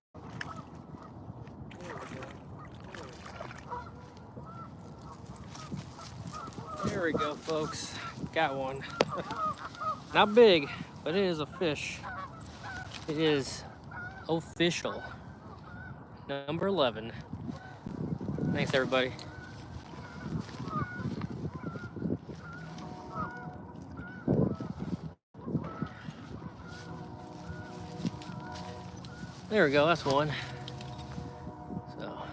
There we go, folks. Got one. Not big, but it is a fish. It is official. Number 11. Thanks, everybody. There we go, that's one. So.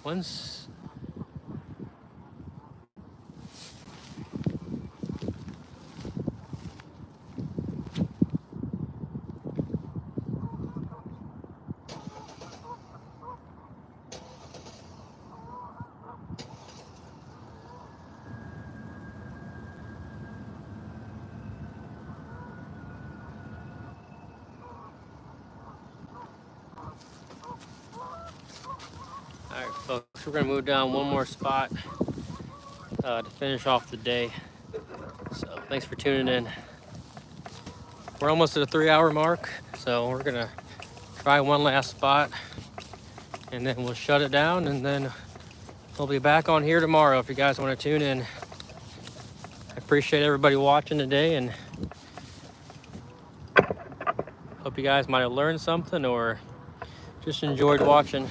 Once. All right, folks, we're gonna move down one more spot to finish off the day. So thanks for tuning in. We're almost at a 3-hour mark, so we're gonna try one last spot and then we'll shut it down, and then we'll be back on here tomorrow if you guys want to tune in. I appreciate everybody watching today, and hope you guys might have learned something or just enjoyed watching.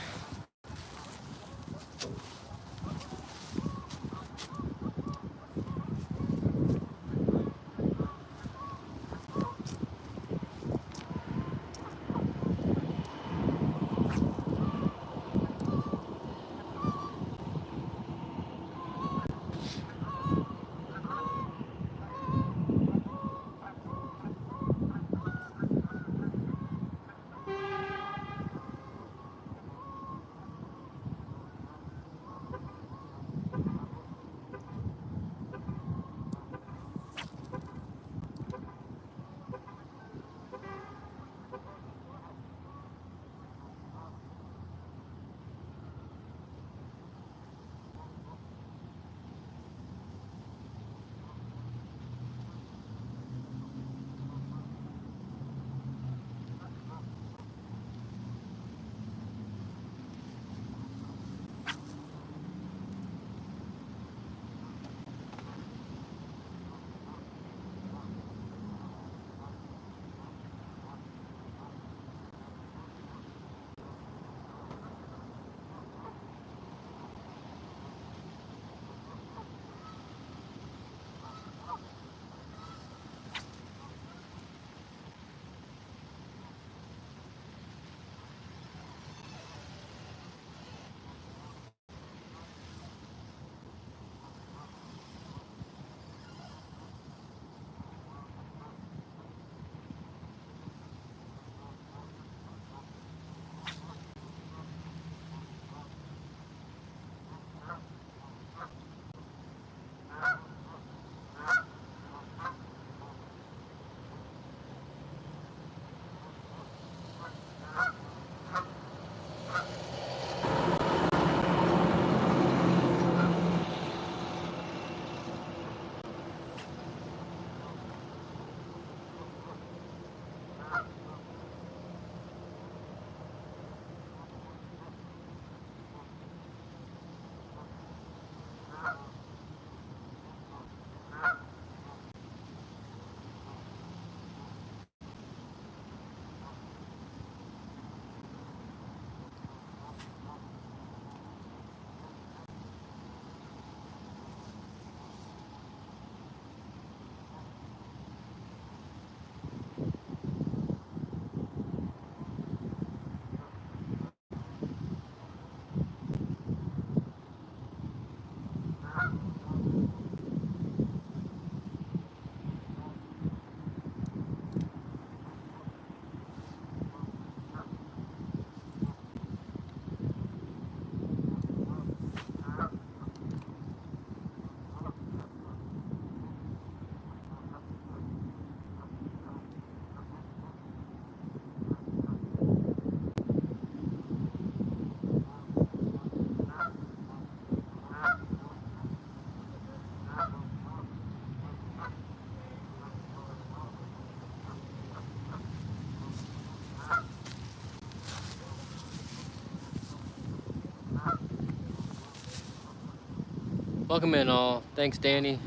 Welcome in all. Thanks, Danny.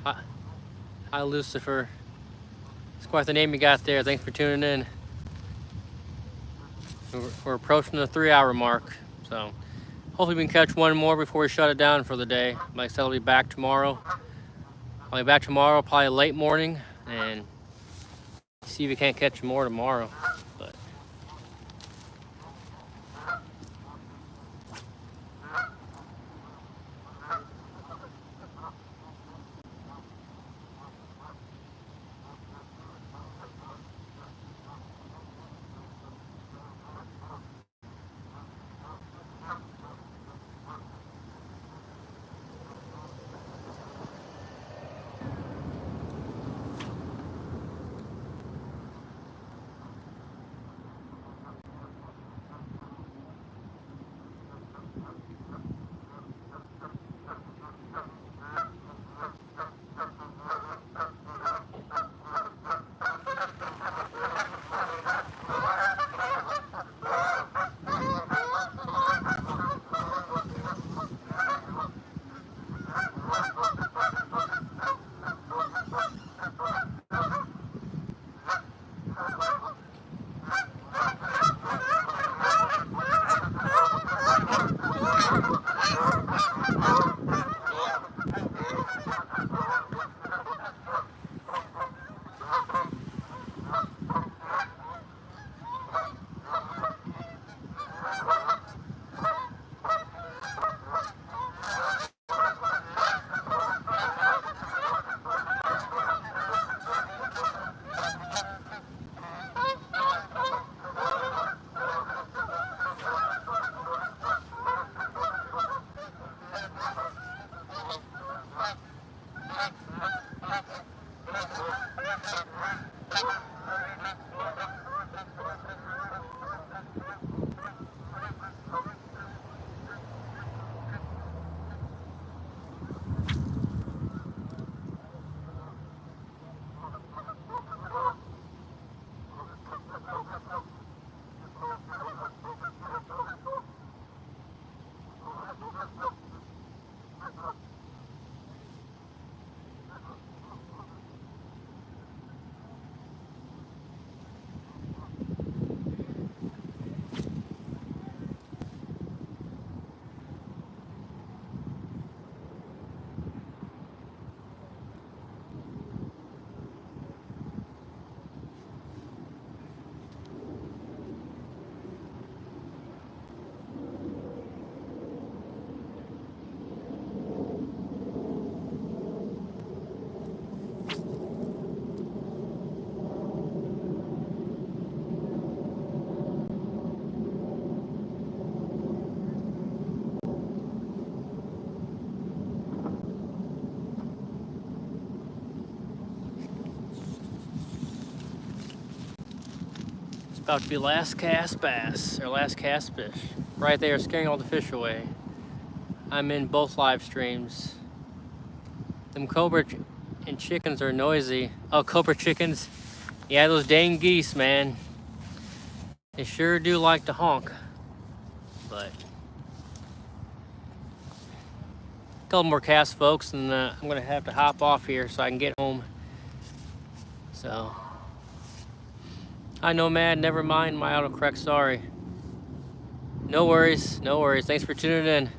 Hi, Lucifer. It's quite the name you got there. Thanks for tuning in. We're approaching the 3-hour mark, so hopefully we can catch one more before we shut it down for the day. Like I said, I'll be back tomorrow. I'll be back tomorrow, probably late morning, and see if we can't catch more tomorrow. But About to be last cast bass, or last cast fish. Right there, scaring all the fish away. I'm in both live streams. Them cobra and chickens are noisy. Oh, cobra chickens. Yeah, those dang geese, man. They sure do like to honk. But a couple more casts, folks, and I'm gonna have to hop off here so I can get home. So, hi Nomad, never mind my autocorrect, sorry. No worries, no worries. Thanks for tuning in.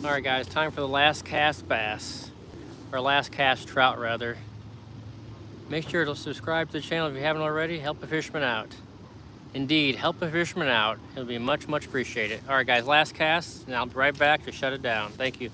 All right, guys, time for the last cast bass, or last cast trout, rather. Make sure to subscribe to the channel if you haven't already. Help a fisherman out. Indeed, help a fisherman out. It'll be much, much appreciated. All right, guys, last cast, and I'll be right back to shut it down. Thank you.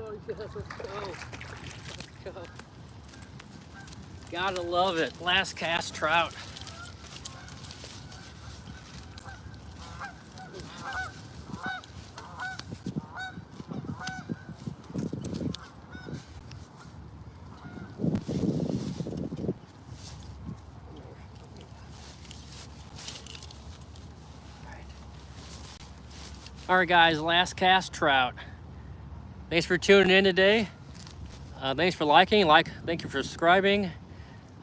Oh, yes, let's go. Let's go. Gotta love it. Last cast trout. All right, guys, last cast trout. Thanks for tuning in today. Thanks for liking. Thank you for subscribing.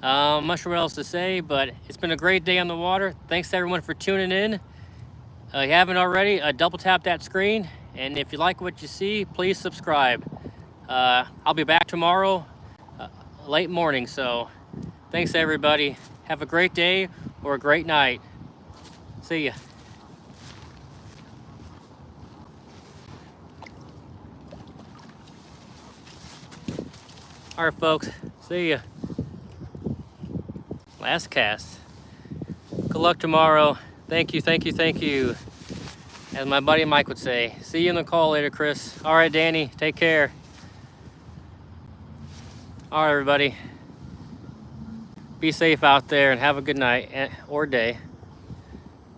I'm not sure what else to say, but it's been a great day on the water. Thanks to everyone for tuning in. If you haven't already, double tap that screen. And if you like what you see, please subscribe. I'll be back tomorrow, late morning. So thanks everybody. Have a great day or a great night. See ya. All right, folks, see ya. Last cast. Good luck tomorrow. Thank you, thank you, thank you. As my buddy Mike would say. See you in the call later, Chris. All right, Danny, take care. All right, everybody. Be safe out there and have a good night or day.